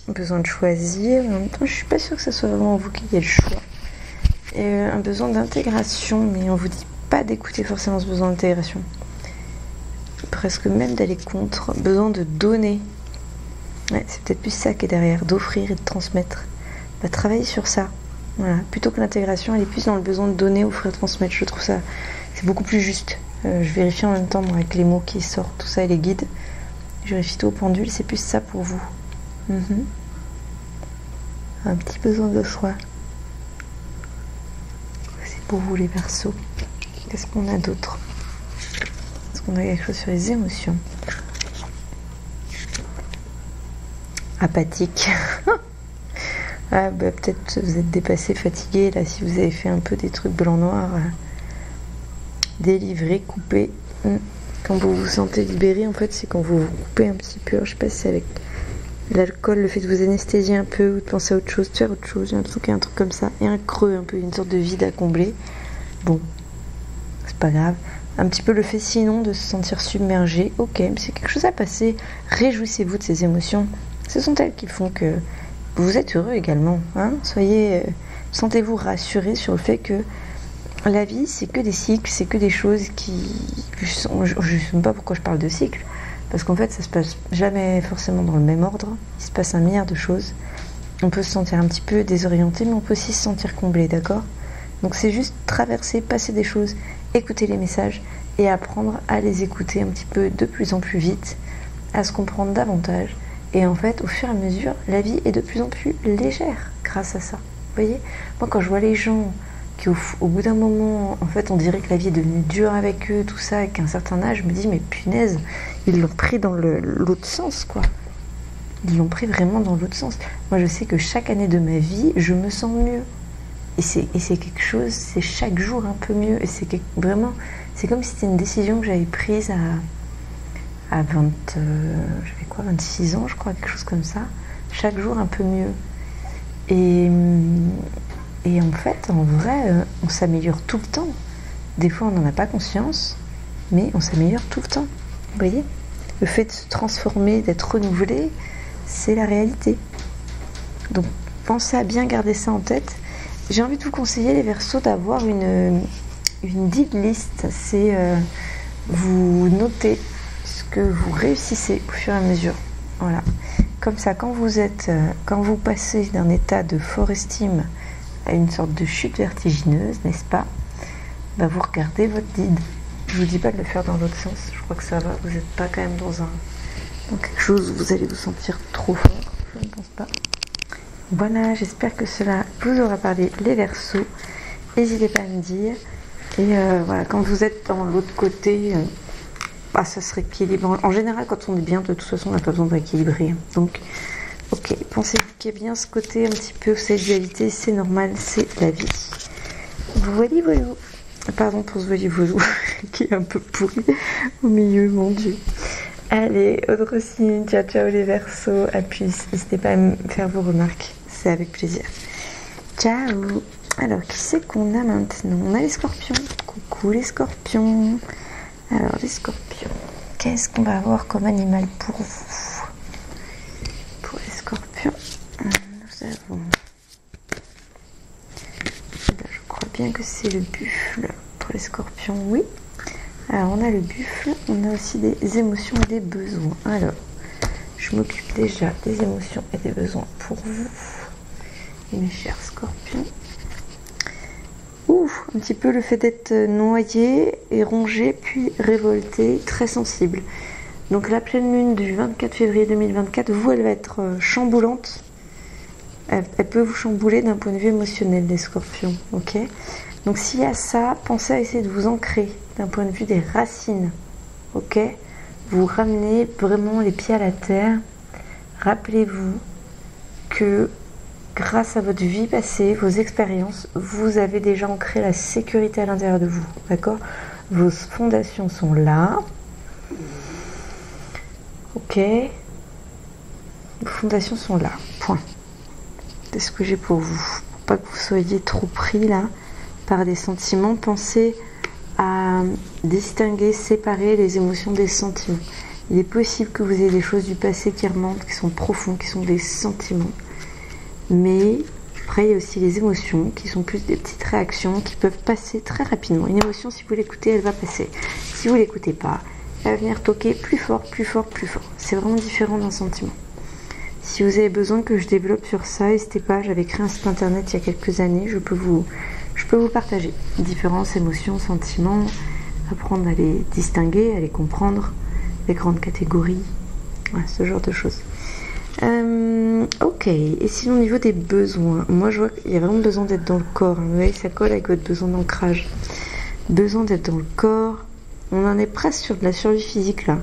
Besoin de choisir. En même temps, je suis pas sûre que ce soit vraiment vous qui ayez le choix. Et un besoin d'intégration, mais on vous dit pas d'écouter forcément ce besoin d'intégration. Presque même d'aller contre. Besoin de donner. Ouais, c'est peut-être plus ça qui est derrière, d'offrir et de transmettre. Bah, travailler sur ça. Voilà. Plutôt que l'intégration, elle est plus dans le besoin de donner, offrir, transmettre. Je trouve ça, c'est beaucoup plus juste. Je vérifie en même temps moi, avec les mots qui sortent, tout ça et les guides. Je vérifie tout au pendule, c'est plus ça pour vous. Un petit besoin de soi. C'est pour vous les Verseaux. Qu'est-ce qu'on a d'autre? Est-ce qu'on a quelque chose sur les émotions? Apathique. Ah bah peut-être vous êtes dépassé, fatigué là si vous avez fait un peu des trucs blanc-noir. Délivré, coupé. Quand vous vous sentez libéré, en fait, c'est quand vous vous coupez un petit peu. Alors, je sais pas si c'est avec l'alcool, le fait de vous anesthésier un peu ou de penser à autre chose, de faire autre chose. J'ai l'impression qu'il y a un truc comme ça. Il y a un creux, un peu, une sorte de vide à combler. Bon, c'est pas grave. Un petit peu le fait sinon de se sentir submergé. Ok, mais c'est quelque chose à passer. Réjouissez-vous de ces émotions. Ce sont elles qui font que vous êtes heureux également. Hein, soyez, sentez-vous rassurés sur le fait que la vie, c'est que des cycles, c'est que des choses qui... Je ne sais pas pourquoi je parle de cycles, parce qu'en fait, ça se passe jamais forcément dans le même ordre. Il se passe un milliard de choses. On peut se sentir un petit peu désorienté, mais on peut aussi se sentir comblé, d'accord? Donc c'est juste traverser, passer des choses, écouter les messages et apprendre à les écouter un petit peu de plus en plus vite, à se comprendre davantage. Et en fait, au fur et à mesure, la vie est de plus en plus légère grâce à ça. Vous voyez? Moi, quand je vois les gens qui, au bout d'un moment, en fait, on dirait que la vie est devenue dure avec eux, tout ça, qu'à un certain âge, je me dis, mais punaise, ils l'ont pris dans l'autre sens, quoi. Ils l'ont pris vraiment dans l'autre sens. Moi, je sais que chaque année de ma vie, je me sens mieux. Et c'est quelque chose, c'est chaque jour un peu mieux. Et vraiment, c'est comme si c'était une décision que j'avais prise à 26 ans, je crois, quelque chose comme ça. Chaque jour un peu mieux. Et en fait, en vrai, on s'améliore tout le temps. Des fois, on n'en a pas conscience, mais on s'améliore tout le temps. Vous voyez? Le fait de se transformer, d'être renouvelé, c'est la réalité. Donc, pensez à bien garder ça en tête. J'ai envie de vous conseiller, les Verseaux, d'avoir une deal list. C'est vous notez ce que vous réussissez au fur et à mesure. Voilà. Comme ça, quand vous passez d'un état de fort estime à une sorte de chute vertigineuse, n'est-ce pas? Bah, vous regardez votre guide. Je vous dis pas de le faire dans l'autre sens. Je crois que ça va. Vous n'êtes pas quand même dans quelque chose où vous allez vous sentir trop fort. Je ne pense pas. Voilà, j'espère que cela vous aura parlé, les Verseaux. N'hésitez pas à me dire. Et voilà, quand vous êtes dans l'autre côté, ça se rééquilibre. En général, quand on est bien, de toute façon, on n'a pas besoin de rééquilibrer. Donc, ok, pensez qu'il y a bien ce côté un petit peu, cette dualité, c'est normal, c'est la vie. Voilà. Pardon pour ce voili-voilou qui est un peu pourri au milieu, mon Dieu. Allez, autre signe, ciao ciao les Verseaux, à plus. N'hésitez pas à me faire vos remarques, c'est avec plaisir. Ciao. Alors, qui c'est qu'on a maintenant? On a les Scorpions. Coucou les Scorpions. Alors, les Scorpions, qu'est-ce qu'on va avoir comme animal pour vous? Pour les Scorpions, nous avons... je crois bien que c'est le buffle. Pour les Scorpions, oui. Alors, on a le buffle, on a aussi des émotions et des besoins. Alors, je m'occupe déjà des émotions et des besoins pour vous, mes chers Scorpions. Un petit peu le fait d'être noyé et rongé, puis révolté, très sensible. Donc la pleine lune du 24 février 2024, vous, elle va être chamboulante. Elle peut vous chambouler d'un point de vue émotionnel, les Scorpions, ok? Donc s'il y a ça, pensez à essayer de vous ancrer d'un point de vue des racines, ok? Vous ramenez vraiment les pieds à la terre. Rappelez-vous que grâce à votre vie passée, vos expériences, vous avez déjà ancré la sécurité à l'intérieur de vous, d'accord? Vos fondations sont là, ok? Vos fondations sont là, point. C'est ce que j'ai pour vous. Pour pas que vous soyez trop pris là par des sentiments, pensez à distinguer, séparer les émotions des sentiments. Il est possible que vous ayez des choses du passé qui remontent, qui sont profondes, qui sont des sentiments. Mais après, il y a aussi les émotions qui sont plus des petites réactions qui peuvent passer très rapidement. Une émotion, si vous l'écoutez, elle va passer. Si vous ne l'écoutez pas, elle va venir toquer plus fort, plus fort, plus fort. C'est vraiment différent d'un sentiment. Si vous avez besoin que je développe sur ça, n'hésitez pas. J'avais créé un site internet il y a quelques années. Je peux vous partager différentes émotions, sentiments, apprendre à les distinguer, à les comprendre, les grandes catégories, voilà, ce genre de choses. Ok, et sinon au niveau des besoins, moi je vois qu'il y a vraiment besoin d'être dans le corps, hein. Vous voyez, ça colle avec votre besoin d'ancrage, besoin d'être dans le corps. On en est presque sur de la survie physique là.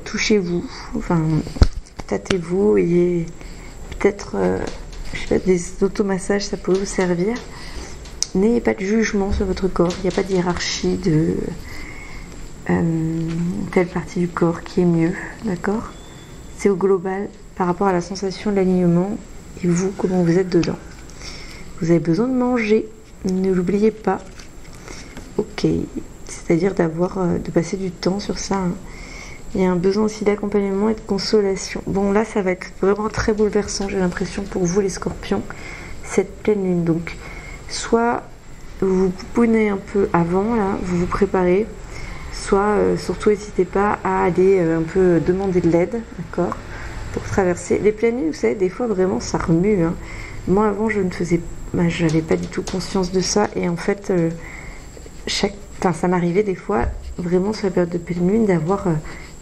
Touchez-vous, enfin tâtez-vous, et peut-être je sais pas, des automassages, ça peut vous servir. N'ayez pas de jugement sur votre corps, il n'y a pas de hiérarchie de telle partie du corps qui est mieux, d'accord? C'est au global par rapport à la sensation de l'alignement et vous, comment vous êtes dedans. Vous avez besoin de manger, ne l'oubliez pas. Ok, c'est-à-dire de passer du temps sur ça, hein. Il y a un besoin aussi d'accompagnement et de consolation. Bon, là, ça va être vraiment très bouleversant, j'ai l'impression, pour vous, les scorpions, cette pleine lune. Donc, soit vous vous pouponez un peu avant, là, vous vous préparez, soit, surtout, n'hésitez pas à aller un peu demander de l'aide, d'accord, pour traverser. Les pleines lunes, vous savez, des fois, vraiment, ça remue. Hein. Moi, avant, je ne faisais j'avais pas du tout conscience de ça. Et en fait, ça m'arrivait des fois, vraiment, sur la période de pleine lune, d'avoir...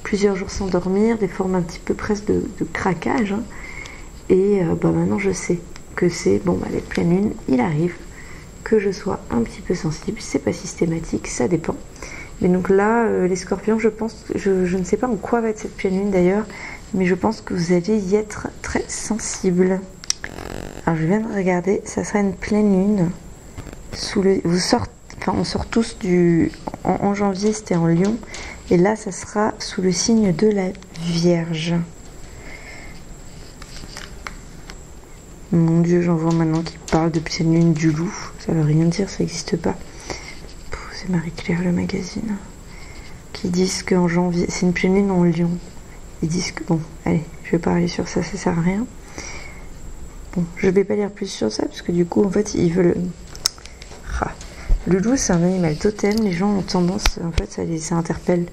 plusieurs jours sans dormir, des formes un petit peu presque de craquage. Hein. Et maintenant je sais que c'est, les pleines lunes, il arrive que je sois un petit peu sensible. C'est pas systématique, ça dépend. Mais donc là, les scorpions, je pense, je ne sais pas en quoi va être cette pleine lune d'ailleurs, mais je pense que vous allez y être très sensible. Alors je viens de regarder, ça sera une pleine lune. On sort tous en janvier, c'était en Lion. Et là, ça sera sous le signe de la Vierge. Mon Dieu, j'en vois maintenant qui parle de pleine lune du loup. Ça veut rien dire, ça n'existe pas. C'est Marie-Claire, le magazine. Qui disent qu'en janvier, c'est une pleine lune en Lion. Ils disent que, allez, je vais pas aller sur ça, ça sert à rien. Bon, je vais pas lire plus sur ça, parce que du coup, en fait, ils veulent... Le loup, c'est un animal totem. Les gens ont tendance, en fait, ça interpelle.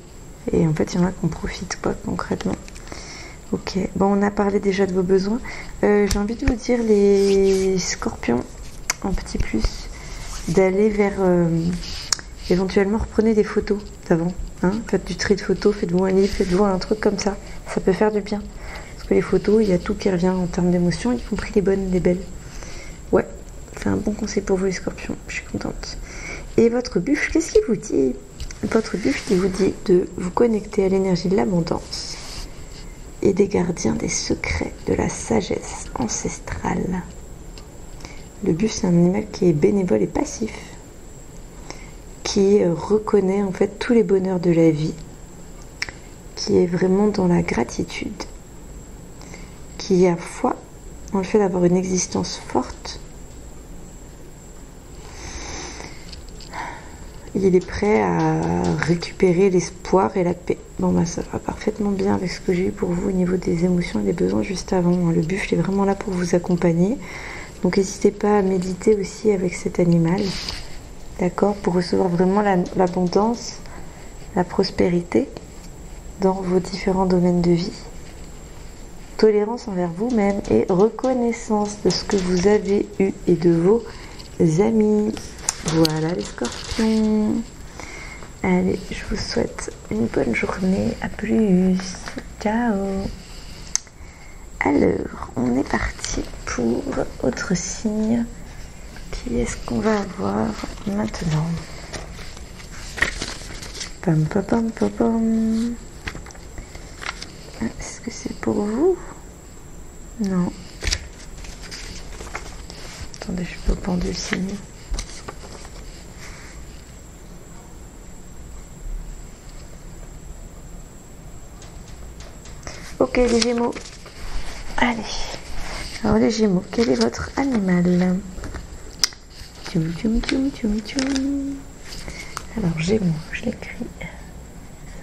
Et en fait, il y en a qu'on profite, quoi, concrètement. Ok. Bon, on a parlé déjà de vos besoins. J'ai envie de vous dire, les scorpions, en petit plus, d'aller vers... éventuellement, reprenez des photos d'avant. Hein, faites du tri de photos, faites-vous un livre, faites-vous un truc comme ça. Ça peut faire du bien. Parce que les photos, il y a tout qui revient en termes d'émotions, y compris les bonnes, les belles. Ouais, c'est un bon conseil pour vous, les scorpions. Je suis contente. Et votre buffle, qu'est-ce qu'il vous dit? Votre buffle, il vous dit de vous connecter à l'énergie de l'abondance et des gardiens des secrets, de la sagesse ancestrale. Le buffle, c'est un animal qui est bénévole et passif, qui reconnaît en fait tous les bonheurs de la vie, qui est vraiment dans la gratitude, qui a foi en le fait d'avoir une existence forte. Il est prêt à récupérer l'espoir et la paix. Ça va parfaitement bien avec ce que j'ai eu pour vous au niveau des émotions et des besoins juste avant. Le buffle est vraiment là pour vous accompagner. Donc n'hésitez pas à méditer aussi avec cet animal. D'accord? Pour recevoir vraiment l'abondance, la prospérité dans vos différents domaines de vie. Tolérance envers vous-même et reconnaissance de ce que vous avez eu et de vos amis. Voilà les scorpions. Allez, je vous souhaite une bonne journée. À plus. Ciao. Alors, on est parti pour autre signe. Qui est-ce qu'on va avoir maintenant? Pam pam pam pam pam. Est-ce que c'est pour vous? Non. Attendez, je peux prendre le signe. Ok, les Gémeaux. Allez. Alors, les Gémeaux, quel est votre animal? Tchoum, tchoum, tchoum, tchoum, tchoum. Alors, Gémeaux, je l'écris.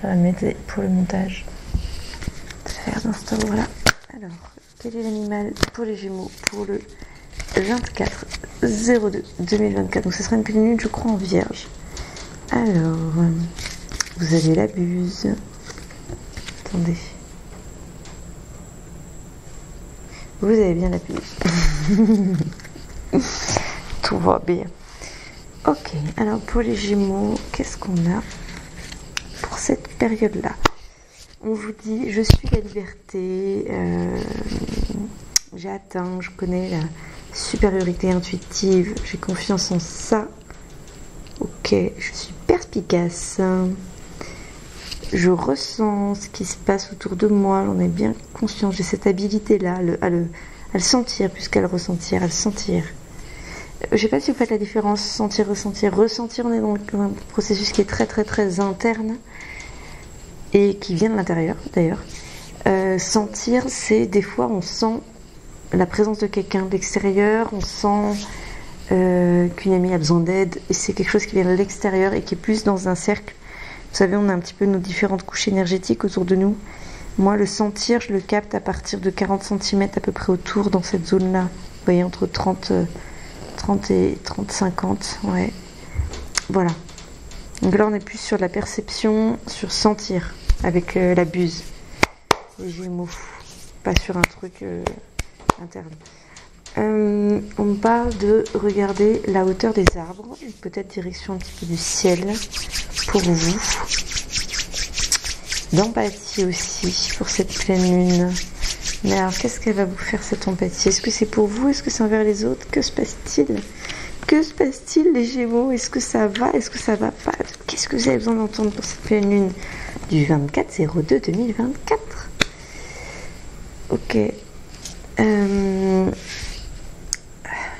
Ça va m'aider pour le montage. De faire dans cet ordre-là. Alors, quel est l'animal pour les Gémeaux pour le 24/02/2024? Donc, ce sera une pleine lune, je crois, en Vierge. Alors, vous avez la Buse. Attendez. Vous avez bien la Buse. Tout va bien. Ok, alors pour les Gémeaux, qu'est-ce qu'on a pour cette période-là? On vous dit, je suis la liberté, j'ai atteint, je connais la supériorité intuitive, j'ai confiance en ça. Ok, je suis perspicace. Je ressens ce qui se passe autour de moi, j'en ai bien conscience, j'ai cette habilité-là à le sentir, plus qu'à le ressentir, à le sentir. Je ne sais pas si vous faites la différence, sentir, ressentir. Ressentir, on est dans un processus qui est très très très interne et qui vient de l'intérieur d'ailleurs. Sentir, c'est des fois on sent la présence de quelqu'un de l'extérieur, on sent qu'une amie a besoin d'aide et c'est quelque chose qui vient de l'extérieur et qui est plus dans un cercle Vous savez, on a un petit peu nos différentes couches énergétiques autour de nous. Moi, le sentir, je le capte à partir de 40 cm à peu près autour, dans cette zone-là. Vous voyez, entre 30 et 50, ouais. Voilà. Donc là, on est plus sur la perception, sur sentir, avec la buse. Les Gémeaux, pas sur un truc interne. On me parle de regarder la hauteur des arbres, peut-être direction un petit peu du ciel pour vous. D'empathie aussi pour cette pleine lune. Mais alors, qu'est-ce qu'elle va vous faire cette empathie? Est-ce que c'est pour vous? Est-ce que c'est envers les autres? Que se passe-t-il? Que se passe-t-il, les Gémeaux? Est-ce que ça va? Est-ce que ça va pas? Qu'est-ce que vous avez besoin d'entendre pour cette pleine lune du 24/02/2024? Ok.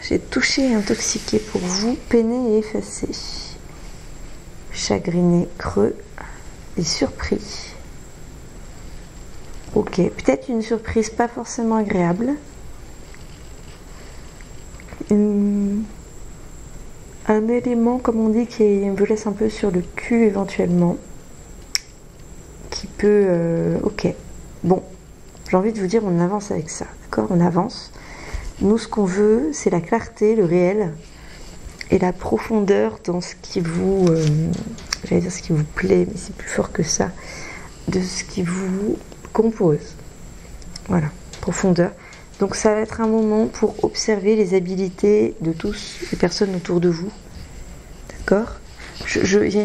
J'ai touché et intoxiqué pour vous, peiné et effacé. Chagriné, creux et surpris. Ok, peut-être une surprise pas forcément agréable. Un élément, comme on dit, qui vous laisse un peu sur le cul éventuellement. Qui peut... ok, bon, j'ai envie de vous dire, on avance avec ça, d'accord? On avance. Nous, ce qu'on veut, c'est la clarté, le réel et la profondeur dans ce qui vous... j'allais dire ce qui vous plaît, mais c'est plus fort que ça. De ce qui vous compose. Voilà, profondeur. Donc ça va être un moment pour observer les habiletés de tous les personnes autour de vous. D'accord? Il y a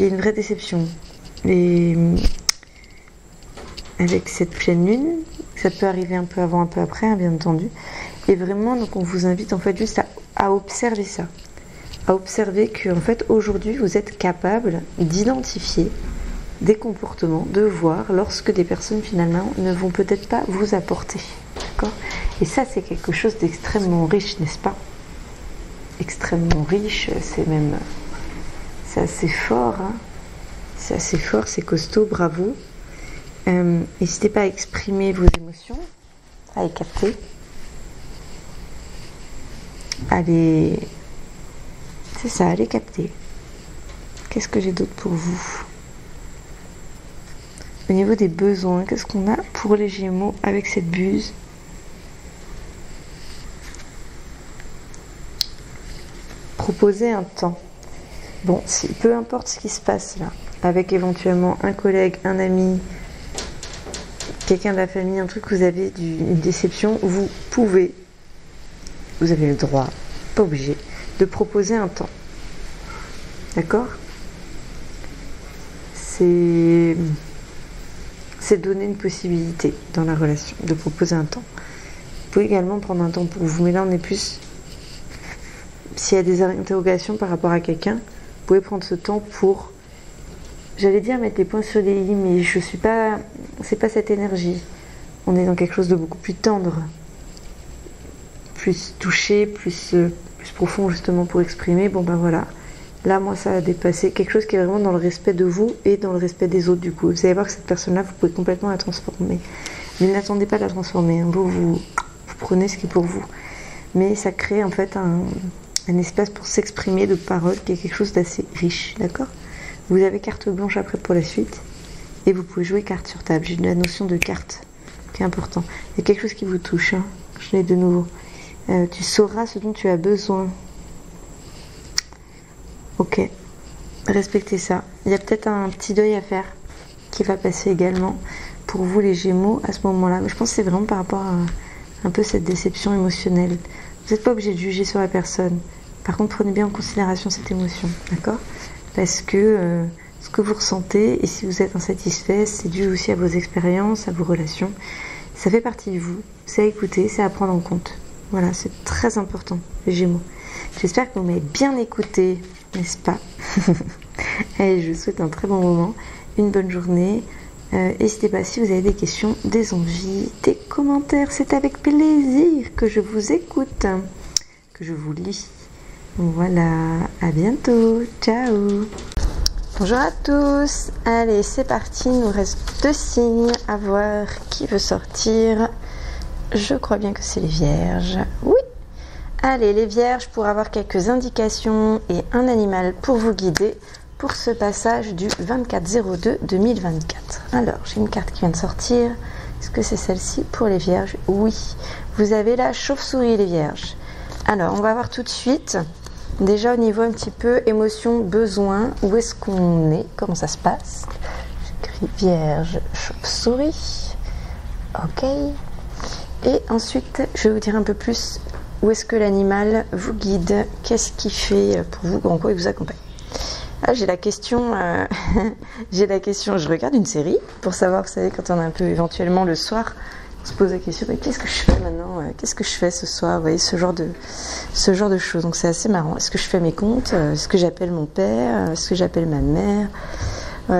une vraie déception. Avec cette pleine lune, ça peut arriver un peu avant, un peu après, hein, bien entendu. Et vraiment, donc on vous invite en fait juste à observer ça. À observer que en fait aujourd'hui vous êtes capable d'identifier des comportements, de voir lorsque des personnes finalement ne vont peut-être pas vous apporter. D'accord? Et ça c'est quelque chose d'extrêmement riche, n'est-ce pas? Extrêmement riche, c'est assez fort, hein? C'est assez fort, c'est costaud, bravo. N'hésitez pas à exprimer vos émotions, à les capter, à les capter. Qu'est-ce que j'ai d'autre pour vous? Au niveau des besoins, qu'est-ce qu'on a pour les Gémeaux avec cette buse? Proposer un temps. Bon, peu importe ce qui se passe là, avec éventuellement un collègue, un ami, quelqu'un de la famille, un truc, vous avez une déception, vous avez le droit, pas obligé, de proposer un temps. D'accord? C'est donner une possibilité dans la relation, de proposer un temps. Vous pouvez également prendre un temps pour vous, mais là on est plus... S'il y a des interrogations par rapport à quelqu'un, vous pouvez prendre ce temps pour... J'allais dire mettre les points sur les i, mais je suis pas... C'est pas cette énergie. On est dans quelque chose de beaucoup plus tendre. Plus touché, plus profond justement pour exprimer. Bon ben voilà. Là, moi, ça a dépassé quelque chose qui est vraiment dans le respect de vous et dans le respect des autres, du coup. Vous allez voir que cette personne-là, vous pouvez complètement la transformer. Mais n'attendez pas de la transformer. Hein. Vous prenez ce qui est pour vous. Mais ça crée, en fait, un espace pour s'exprimer de paroles qui est quelque chose d'assez riche, d'accord? Vous avez carte blanche après pour la suite. Et vous pouvez jouer carte sur table. J'ai la notion de carte qui est important. Il y a quelque chose qui vous touche. Hein. Je l'ai de nouveau. Tu sauras ce dont tu as besoin. Ok, respectez ça. Il y a peut-être un petit deuil à faire qui va passer également pour vous les Gémeaux à ce moment-là. Mais je pense que c'est vraiment par rapport à un peu cette déception émotionnelle. Vous n'êtes pas obligé de juger sur la personne. Par contre, prenez bien en considération cette émotion, d'accord? Parce que ce que vous ressentez, et si vous êtes insatisfait, c'est dû aussi à vos expériences, à vos relations. Ça fait partie de vous. C'est à écouter, c'est à prendre en compte. Voilà, c'est très important, les Gémeaux. J'espère que vous m'avez bien écouté, n'est-ce pas? Allez, je vous souhaite un très bon moment, une bonne journée. N'hésitez pas si vous avez des questions, des envies, des commentaires. C'est avec plaisir que je vous écoute, que je vous lis. Voilà, à bientôt. Ciao. Bonjour à tous. Allez, c'est parti. Il nous reste 2 signes à voir qui veut sortir. Je crois bien que c'est les Vierges. Oui. Allez, les Vierges, pour avoir quelques indications et un animal pour vous guider pour ce passage du 24-02-2024. Alors, j'ai une carte qui vient de sortir. Est-ce que c'est celle-ci pour les vierges? Oui. Vous avez la chauve-souris, les vierges. Alors, on va voir tout de suite. Déjà, au niveau un petit peu émotion, besoin, où est-ce qu'on est? Comment ça se passe? J'écris vierge, chauve-souris. Ok. Et ensuite, je vais vous dire un peu plus où est-ce que l'animal vous guide, qu'est-ce qu'il fait pour vous, en quoi il vous accompagne. Ah, j'ai la question, je regarde une série pour savoir, vous savez, quand on est un peu éventuellement le soir, on se pose la question, mais qu'est-ce que je fais maintenant, qu'est-ce que je fais ce soir, vous voyez, ce genre de choses. Donc c'est assez marrant. Est-ce que je fais mes comptes, est-ce que j'appelle mon père, est-ce que j'appelle ma mère,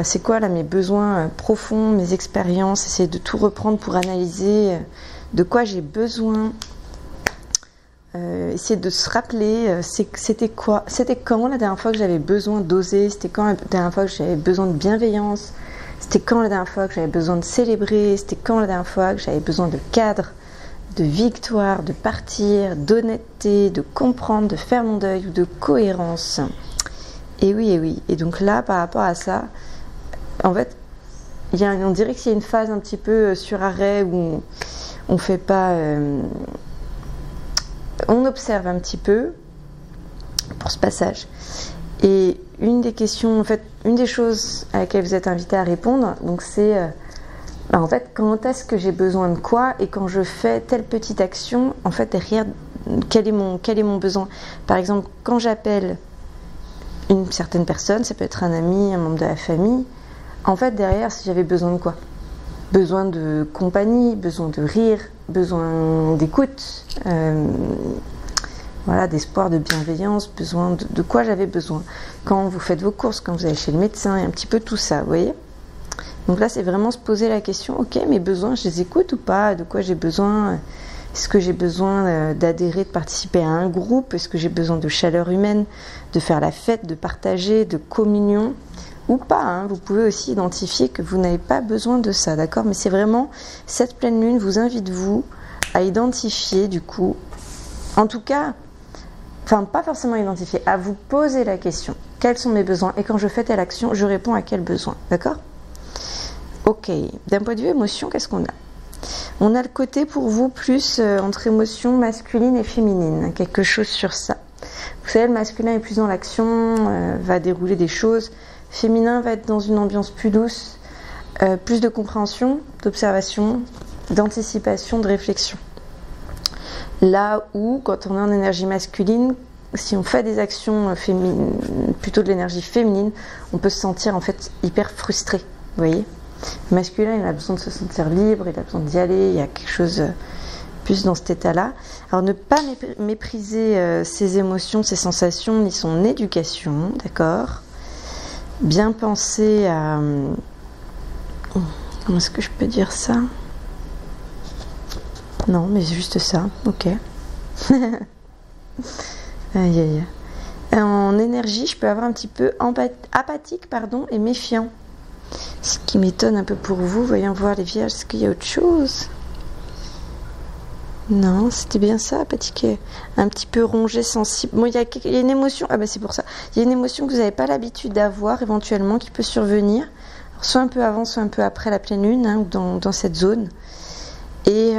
c'est quoi là mes besoins profonds, mes expériences, essayer de tout reprendre pour analyser de quoi j'ai besoin. Essayer de se rappeler c'était quand la dernière fois que j'avais besoin d'oser, c'était quand la dernière fois que j'avais besoin de bienveillance, c'était quand la dernière fois que j'avais besoin de célébrer, c'était quand la dernière fois que j'avais besoin de cadre, de victoire, de partir, d'honnêteté, de comprendre, de faire mon deuil ou de cohérence. Et oui. Et donc là, par rapport à ça, en fait, on dirait qu'il y a une phase un petit peu sur arrêt où on fait pas... on observe un petit peu pour ce passage. Et une des questions, en fait, une des choses à laquelle vous êtes invité à répondre, donc c'est en fait, quand est-ce que j'ai besoin de quoi, et quand je fais telle petite action, en fait, derrière, quel est mon besoin. Par exemple, quand j'appelle une certaine personne, ça peut être un ami, un membre de la famille, en fait, derrière, si j'avais besoin de quoi? Besoin de compagnie, besoin de rire, besoin d'écoute, voilà, d'espoir, de bienveillance, besoin de quoi j'avais besoin. Quand vous faites vos courses, quand vous allez chez le médecin, et un petit peu tout ça, vous voyez. Donc là, c'est vraiment se poser la question, ok, mes besoins, je les écoute ou pas? De quoi j'ai besoin? Est-ce que j'ai besoin d'adhérer, de participer à un groupe? Est-ce que j'ai besoin de chaleur humaine, de faire la fête, de partager, de communion? Ou pas, hein. Vous pouvez aussi identifier que vous n'avez pas besoin de ça, d'accord? Mais c'est vraiment, cette pleine lune vous invite, vous, à identifier, du coup, en tout cas, enfin, pas forcément identifier, à vous poser la question, quels sont mes besoins? Et quand je fais telle action, je réponds à quel besoin, d'accord? Ok, d'un point de vue émotion, qu'est-ce qu'on a? On a le côté, pour vous, plus entre émotions masculines et féminines, quelque chose sur ça. Vous savez, le masculin est plus dans l'action, va dérouler des choses. Féminin va être dans une ambiance plus douce, plus de compréhension, d'observation, d'anticipation, de réflexion. Là où, quand on est en énergie masculine, si on fait des actions plutôt de l'énergie féminine, on peut se sentir en fait hyper frustré, vous voyez. Le masculin, il a besoin de se sentir libre, il a besoin d'y aller, il y a quelque chose plus dans cet état-là. Alors ne pas mépriser ses émotions, ses sensations, ni son éducation, d'accord? Bien penser à... Comment est-ce que je peux dire ça? Non, mais c'est juste ça, ok. Aïe, aïe. En énergie, je peux avoir un petit peu apathique, et méfiant. Ce qui m'étonne un peu pour vous, voyons voir les vierges, est-ce qu'il y a autre chose? Non, c'était bien ça, apathique, un petit peu rongé, sensible. Bon, il y a une émotion, ah ben c'est pour ça. Il y a une émotion que vous n'avez pas l'habitude d'avoir, éventuellement, qui peut survenir. Alors, soit un peu avant, soit un peu après la pleine lune, hein, dans cette zone. Et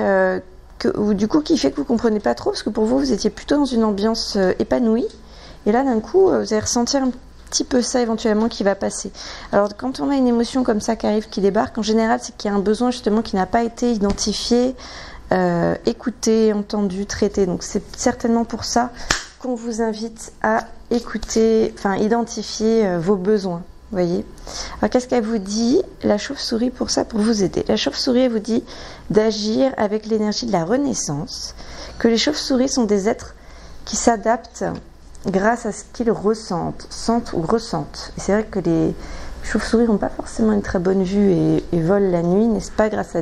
du coup, qui fait que vous ne comprenez pas trop, parce que pour vous, vous étiez plutôt dans une ambiance épanouie. Et là, d'un coup, vous allez ressentir un petit peu ça, éventuellement, qui va passer. Alors, quand on a une émotion comme ça qui arrive, qui débarque, en général, c'est qu'il y a un besoin, justement, qui n'a pas été identifié, écouter, entendu, traiter. Donc c'est certainement pour ça qu'on vous invite à écouter, enfin identifier vos besoins. Voyez. Alors qu'est-ce qu'elle vous dit, la chauve-souris, pour ça, pour vous aider? La chauve-souris, elle vous dit d'agir avec l'énergie de la renaissance, que les chauves-souris sont des êtres qui s'adaptent grâce à ce qu'ils ressentent, sentent ou ressentent. Et c'est vrai que les chauves-souris n'ont pas forcément une très bonne vue et volent la nuit, n'est-ce pas, grâce à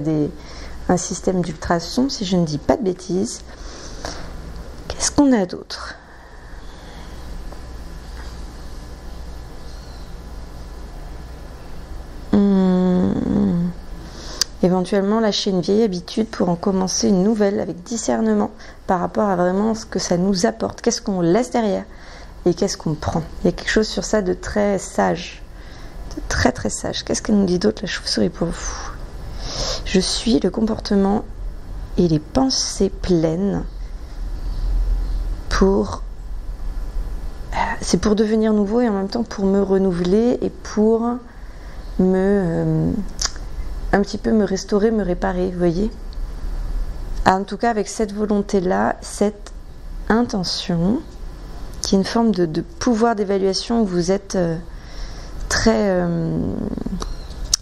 un système d'ultrasons, si je ne dis pas de bêtises. Qu'est-ce qu'on a d'autre? Éventuellement lâcher une vieille habitude pour en commencer une nouvelle avec discernement par rapport à vraiment ce que ça nous apporte. Qu'est-ce qu'on laisse derrière et qu'est-ce qu'on prend. Il y a quelque chose sur ça de très sage, de très très sage. Qu'est-ce qu'elle nous dit d'autre, la chauve-souris, pour vous? Je suis le comportement et les pensées pleines pour... c'est pour devenir nouveau et en même temps pour me renouveler et pour me... un petit peu me restaurer, me réparer, vous voyez? En tout cas, avec cette volonté-là, cette intention, qui est une forme de pouvoir d'évaluation où vous êtes très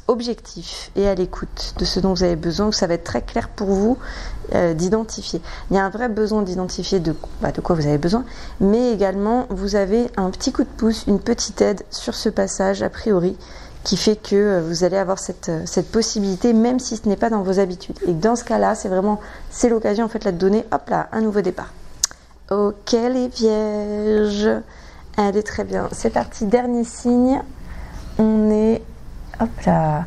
objectif et à l'écoute de ce dont vous avez besoin, où ça va être très clair pour vous d'identifier. Il y a un vrai besoin d'identifier de quoi vous avez besoin, mais également vous avez un petit coup de pouce, une petite aide sur ce passage a priori, qui fait que vous allez avoir cette possibilité, même si ce n'est pas dans vos habitudes. Et dans ce cas-là, c'est l'occasion en fait là, de donner, hop là, un nouveau départ. Ok les vierges, allez très bien, c'est parti, dernier signe, on est, hop là,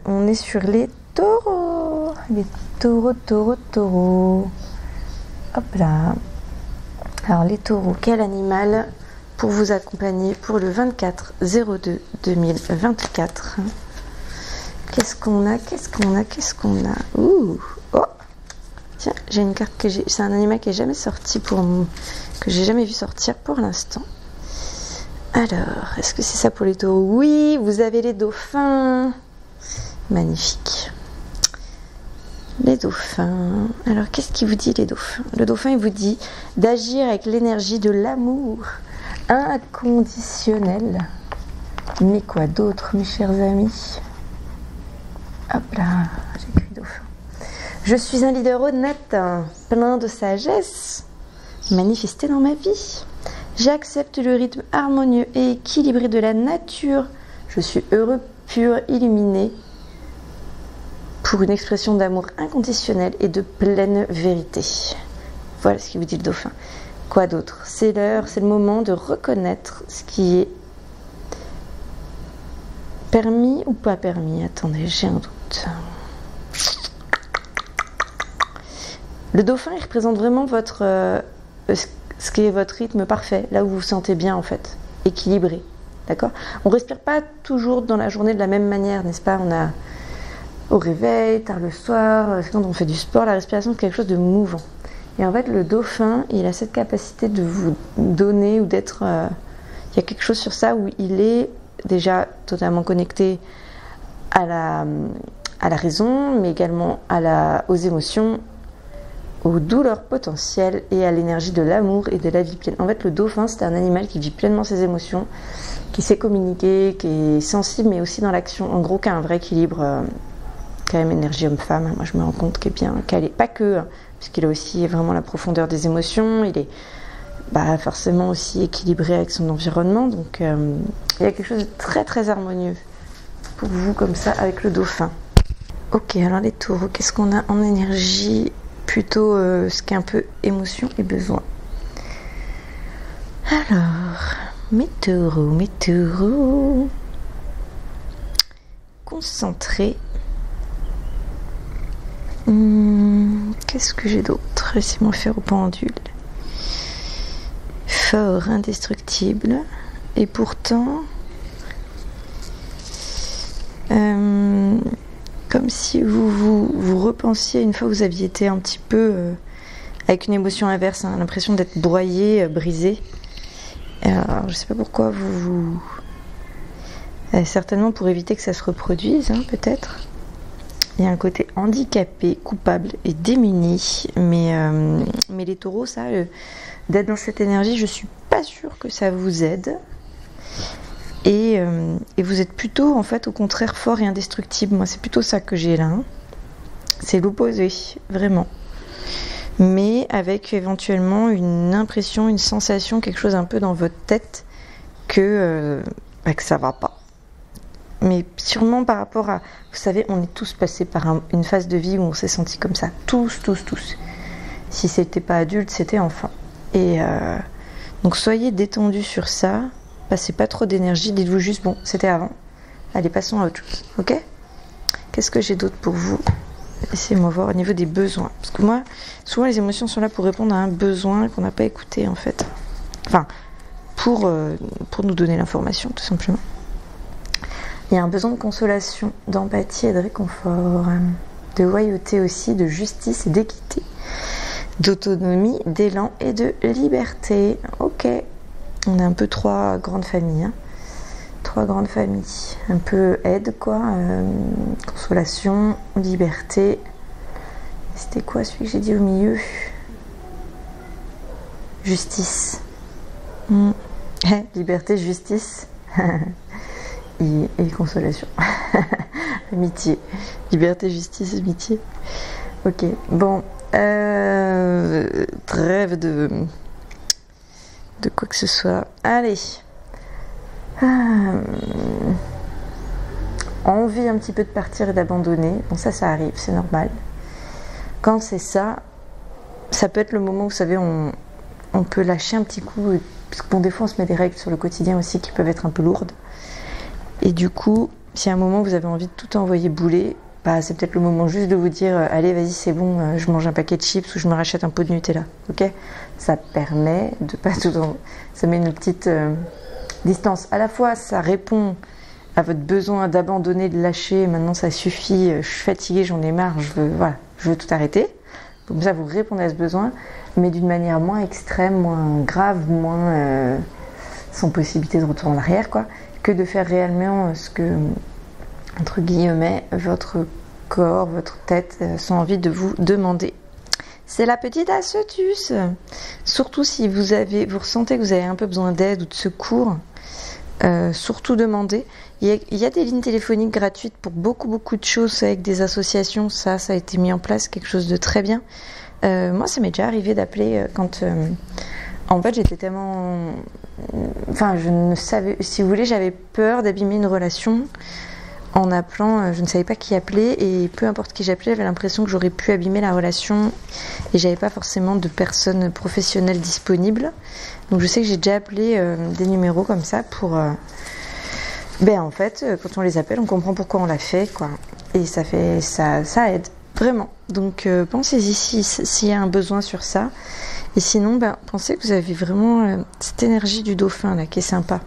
on est sur les taureaux, taureaux, hop là. Alors les taureaux, quel animal pour vous accompagner pour le 24/02/2024. Qu'est-ce qu'on a? Ouh, oh, tiens, j'ai une carte c'est un animal qui n'est jamais sorti que j'ai jamais vu sortir pour l'instant. Alors, est-ce que c'est ça pour les taureaux? Oui, vous avez les dauphins. Magnifique. Les dauphins. Alors, qu'est-ce qu'il vous dit, les dauphins? Le dauphin, il vous dit d'agir avec l'énergie de l'amour inconditionnel. Mais quoi d'autre, mes chers amis? Hop là, j'écris dauphin. Je suis un leader honnête, plein de sagesse, manifesté dans ma vie. J'accepte le rythme harmonieux et équilibré de la nature. Je suis heureux, pur, illuminé, pour une expression d'amour inconditionnel et de pleine vérité. Voilà ce qu'il vous dit le dauphin. Quoi d'autre? C'est l'heure, c'est le moment de reconnaître ce qui est permis ou pas permis. Attendez, j'ai un doute. Le dauphin, il représente vraiment ce qui est votre rythme parfait, là où vous vous sentez bien en fait, équilibré. D'accord? On ne respire pas toujours dans la journée de la même manière, n'est-ce pas? On a au réveil, tard le soir, quand on fait du sport, la respiration c'est quelque chose de mouvant. Et en fait, le dauphin, il a cette capacité de vous donner ou d'être... il y a quelque chose sur ça où il est déjà totalement connecté à la raison, mais également aux émotions, aux douleurs potentielles et à l'énergie de l'amour et de la vie pleine. En fait, le dauphin, c'est un animal qui vit pleinement ses émotions, qui sait communiquer, qui est sensible, mais aussi dans l'action. En gros, qui a un vrai équilibre, quand même énergie homme-femme. Moi, je me rends compte qu'il est bien calé. Pas que, puisqu'il a aussi vraiment la profondeur des émotions. Il est forcément aussi équilibré avec son environnement. Donc, il y a quelque chose de très, très harmonieux pour vous, comme ça, avec le dauphin. Ok, alors les taureaux, qu'est-ce qu'on a en énergie? Plutôt ce qui est un peu émotion et besoin. Alors, mes taureaux, concentrés. Qu'est-ce que j'ai d'autre? Laissez-moi faire au pendule. Fort, indestructible, et pourtant, comme si vous repensiez une fois que vous aviez été un petit peu avec une émotion inverse, hein, l'impression d'être broyé, brisé. Alors, je ne sais pas pourquoi certainement pour éviter que ça se reproduise, hein, peut-être. Il y a un côté handicapé, coupable et démuni, mais les taureaux, ça, d'être dans cette énergie, je suis pas sûre que ça vous aide. Et vous êtes plutôt, en fait, au contraire, fort et indestructible. Moi, c'est plutôt ça que j'ai là. Hein. C'est l'opposé, vraiment. Mais avec éventuellement une impression, une sensation, quelque chose un peu dans votre tête que ça va pas. Mais sûrement par rapport à... Vous savez, on est tous passés par une phase de vie où on s'est senti comme ça. Tous. Si c'était pas adulte, c'était enfant. Et donc, soyez détendus sur ça. Passez pas trop d'énergie. Dites-vous juste, bon, c'était avant. Allez, passons à autre chose. Ok? Qu'est-ce que j'ai d'autre pour vous? Laissez-moi voir au niveau des besoins. Parce que moi, souvent, les émotions sont là pour répondre à un besoin qu'on n'a pas écouté, en fait. Enfin, pour nous donner l'information, tout simplement. Il y a un besoin de consolation, d'empathie et de réconfort, de loyauté aussi, de justice et d'équité, d'autonomie, d'élan et de liberté. Ok, on a un peu 3 grandes familles, hein. 3 grandes familles, un peu aide quoi, consolation, liberté. C'était quoi celui que j'ai dit au milieu? Justice. Liberté, justice et consolation. Amitié. Liberté, justice, amitié. Ok, bon. Trêve de quoi que ce soit. Allez. Envie un petit peu de partir et d'abandonner. Bon, ça arrive, c'est normal. Quand c'est ça, ça peut être le moment où, vous savez, on peut lâcher un petit coup. Parce que bon, des fois, on se met des règles sur le quotidien aussi qui peuvent être un peu lourdes. Et du coup, si à un moment, vous avez envie de tout envoyer bouler, bah, c'est peut-être le moment juste de vous dire « Allez, vas-y, c'est bon, je mange un paquet de chips ou je me rachète un pot de Nutella. » Ok ? Ça permet de pas tout en... Ça met une petite distance. À la fois, ça répond à votre besoin d'abandonner, de lâcher. Maintenant, ça suffit. Je suis fatiguée, j'en ai marre. Je veux tout arrêter. Comme ça, vous répondez à ce besoin, mais d'une manière moins extrême, moins grave, moins sans possibilité de retour en arrière, quoi, que de faire réellement ce que, entre guillemets, votre corps, votre tête sont envie de vous demander. C'est la petite astuce. Surtout si vous ressentez que vous avez un peu besoin d'aide ou de secours, surtout demandez. Il y a des lignes téléphoniques gratuites pour beaucoup de choses avec des associations. Ça a été mis en place, quelque chose de très bien. Moi, ça m'est déjà arrivé d'appeler quand... en fait, j'étais tellement... Enfin, je ne savais... Si vous voulez, j'avais peur d'abîmer une relation en appelant. Je ne savais pas qui appeler. Et peu importe qui j'appelais, j'avais l'impression que j'aurais pu abîmer la relation. Et j'avais pas forcément de personnes professionnelles disponibles. Donc, je sais que j'ai déjà appelé des numéros comme ça pour... en fait, quand on les appelle, on comprend pourquoi on l'a fait, quoi. Et ça aide, vraiment. Donc, pensez-y s'il y a un besoin sur ça. Et sinon, pensez que vous avez vraiment cette énergie du dauphin, là, qui est sympa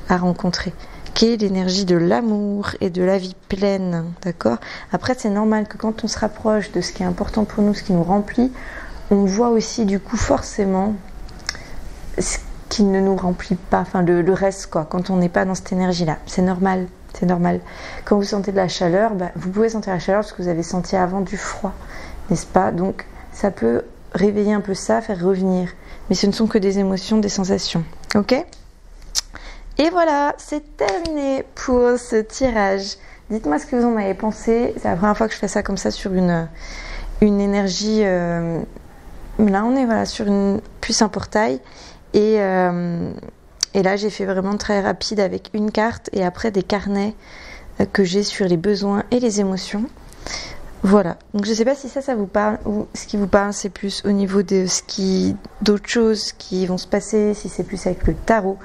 à rencontrer, qui est l'énergie de l'amour et de la vie pleine, d'accord ? Après, c'est normal que quand on se rapproche de ce qui est important pour nous, ce qui nous remplit, on voit aussi, du coup, forcément, ce qui ne nous remplit pas, enfin le reste, quoi, quand on n'est pas dans cette énergie-là. C'est normal, c'est normal. Quand vous sentez de la chaleur, vous pouvez sentir la chaleur parce que vous avez senti avant du froid, n'est-ce pas ? Donc ça peut réveiller un peu ça, faire revenir. Mais ce ne sont que des émotions, des sensations. Ok ? Et voilà, c'est terminé pour ce tirage. Dites-moi ce que vous en avez pensé. C'est la première fois que je fais ça comme ça sur une énergie... là, on est sur une puissance portail. Et là, j'ai fait vraiment très rapide avec une carte et après des carnets que j'ai sur les besoins et les émotions. Voilà. Donc, je ne sais pas si ça vous parle ou ce qui vous parle, c'est plus au niveau de d'autres choses qui vont se passer, si c'est plus avec le tarot.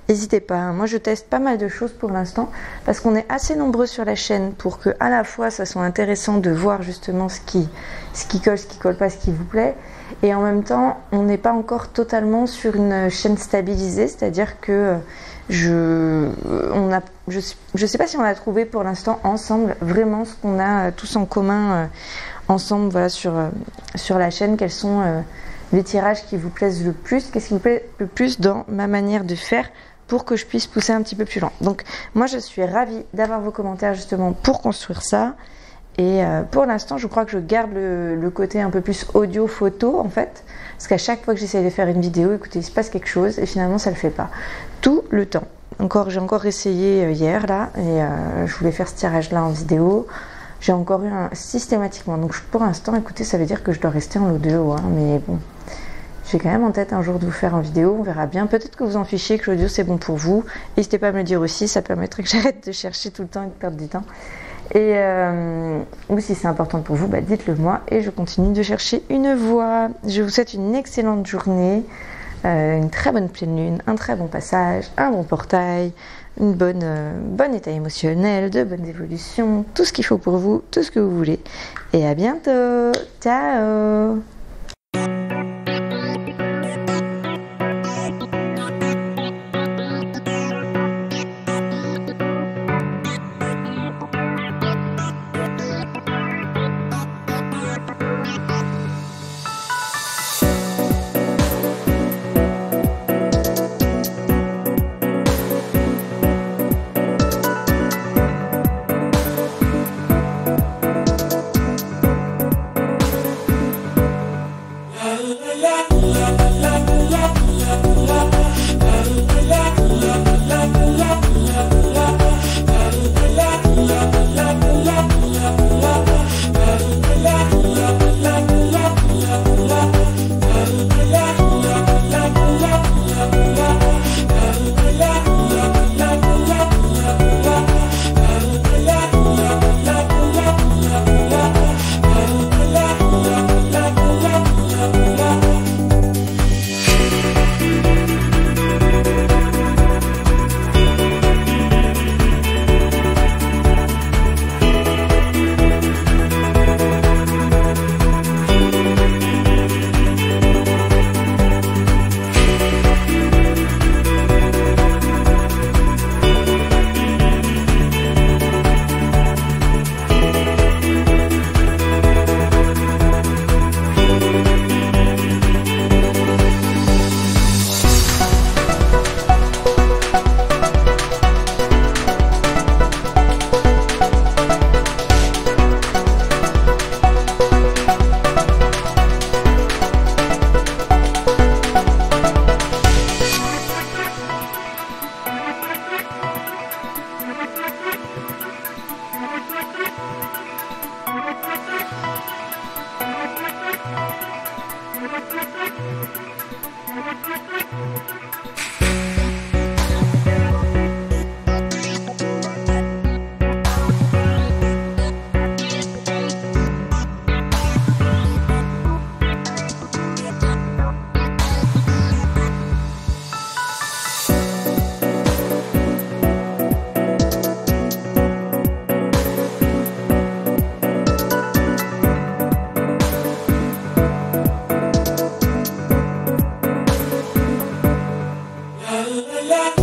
N'hésitez pas. Hein. Moi, je teste pas mal de choses pour l'instant parce qu'on est assez nombreux sur la chaîne pour que, à la fois, ça soit intéressant de voir justement ce qui colle, ce qui colle pas, ce qui vous plaît. Et en même temps, on n'est pas encore totalement sur une chaîne stabilisée, c'est-à-dire que je sais pas si on a trouvé pour l'instant ensemble vraiment ce qu'on a tous en commun ensemble, voilà, sur la chaîne. Quels sont les tirages qui vous plaisent le plus, qu'est-ce qui vous plaît le plus dans ma manière de faire pour que je puisse pousser un petit peu plus loin. Donc moi, je suis ravie d'avoir vos commentaires justement pour construire ça. Et pour l'instant, je crois que je garde le côté un peu plus audio-photo en fait, parce qu'à chaque fois que j'essaie de faire une vidéo, écoutez, il se passe quelque chose et finalement ça le fait pas tout le temps. J'ai encore essayé hier là et je voulais faire ce tirage-là en vidéo. J'ai encore eu systématiquement. Donc pour l'instant, écoutez, ça veut dire que je dois rester en audio, hein, mais bon, j'ai quand même en tête un jour de vous faire en vidéo. On verra bien. Peut-être que vous en fichez, que l'audio c'est bon pour vous. N'hésitez pas à me le dire aussi. Ça permettrait que j'arrête de chercher tout le temps et de perdre du temps. Et ou si c'est important pour vous, dites-le moi et je continue de chercher une voie. Je vous souhaite une excellente journée, une très bonne pleine lune, un très bon passage, un bon portail, une bon état émotionnel, de bonnes évolutions, tout ce qu'il faut pour vous, tout ce que vous voulez. Et à bientôt. Ciao. La la la.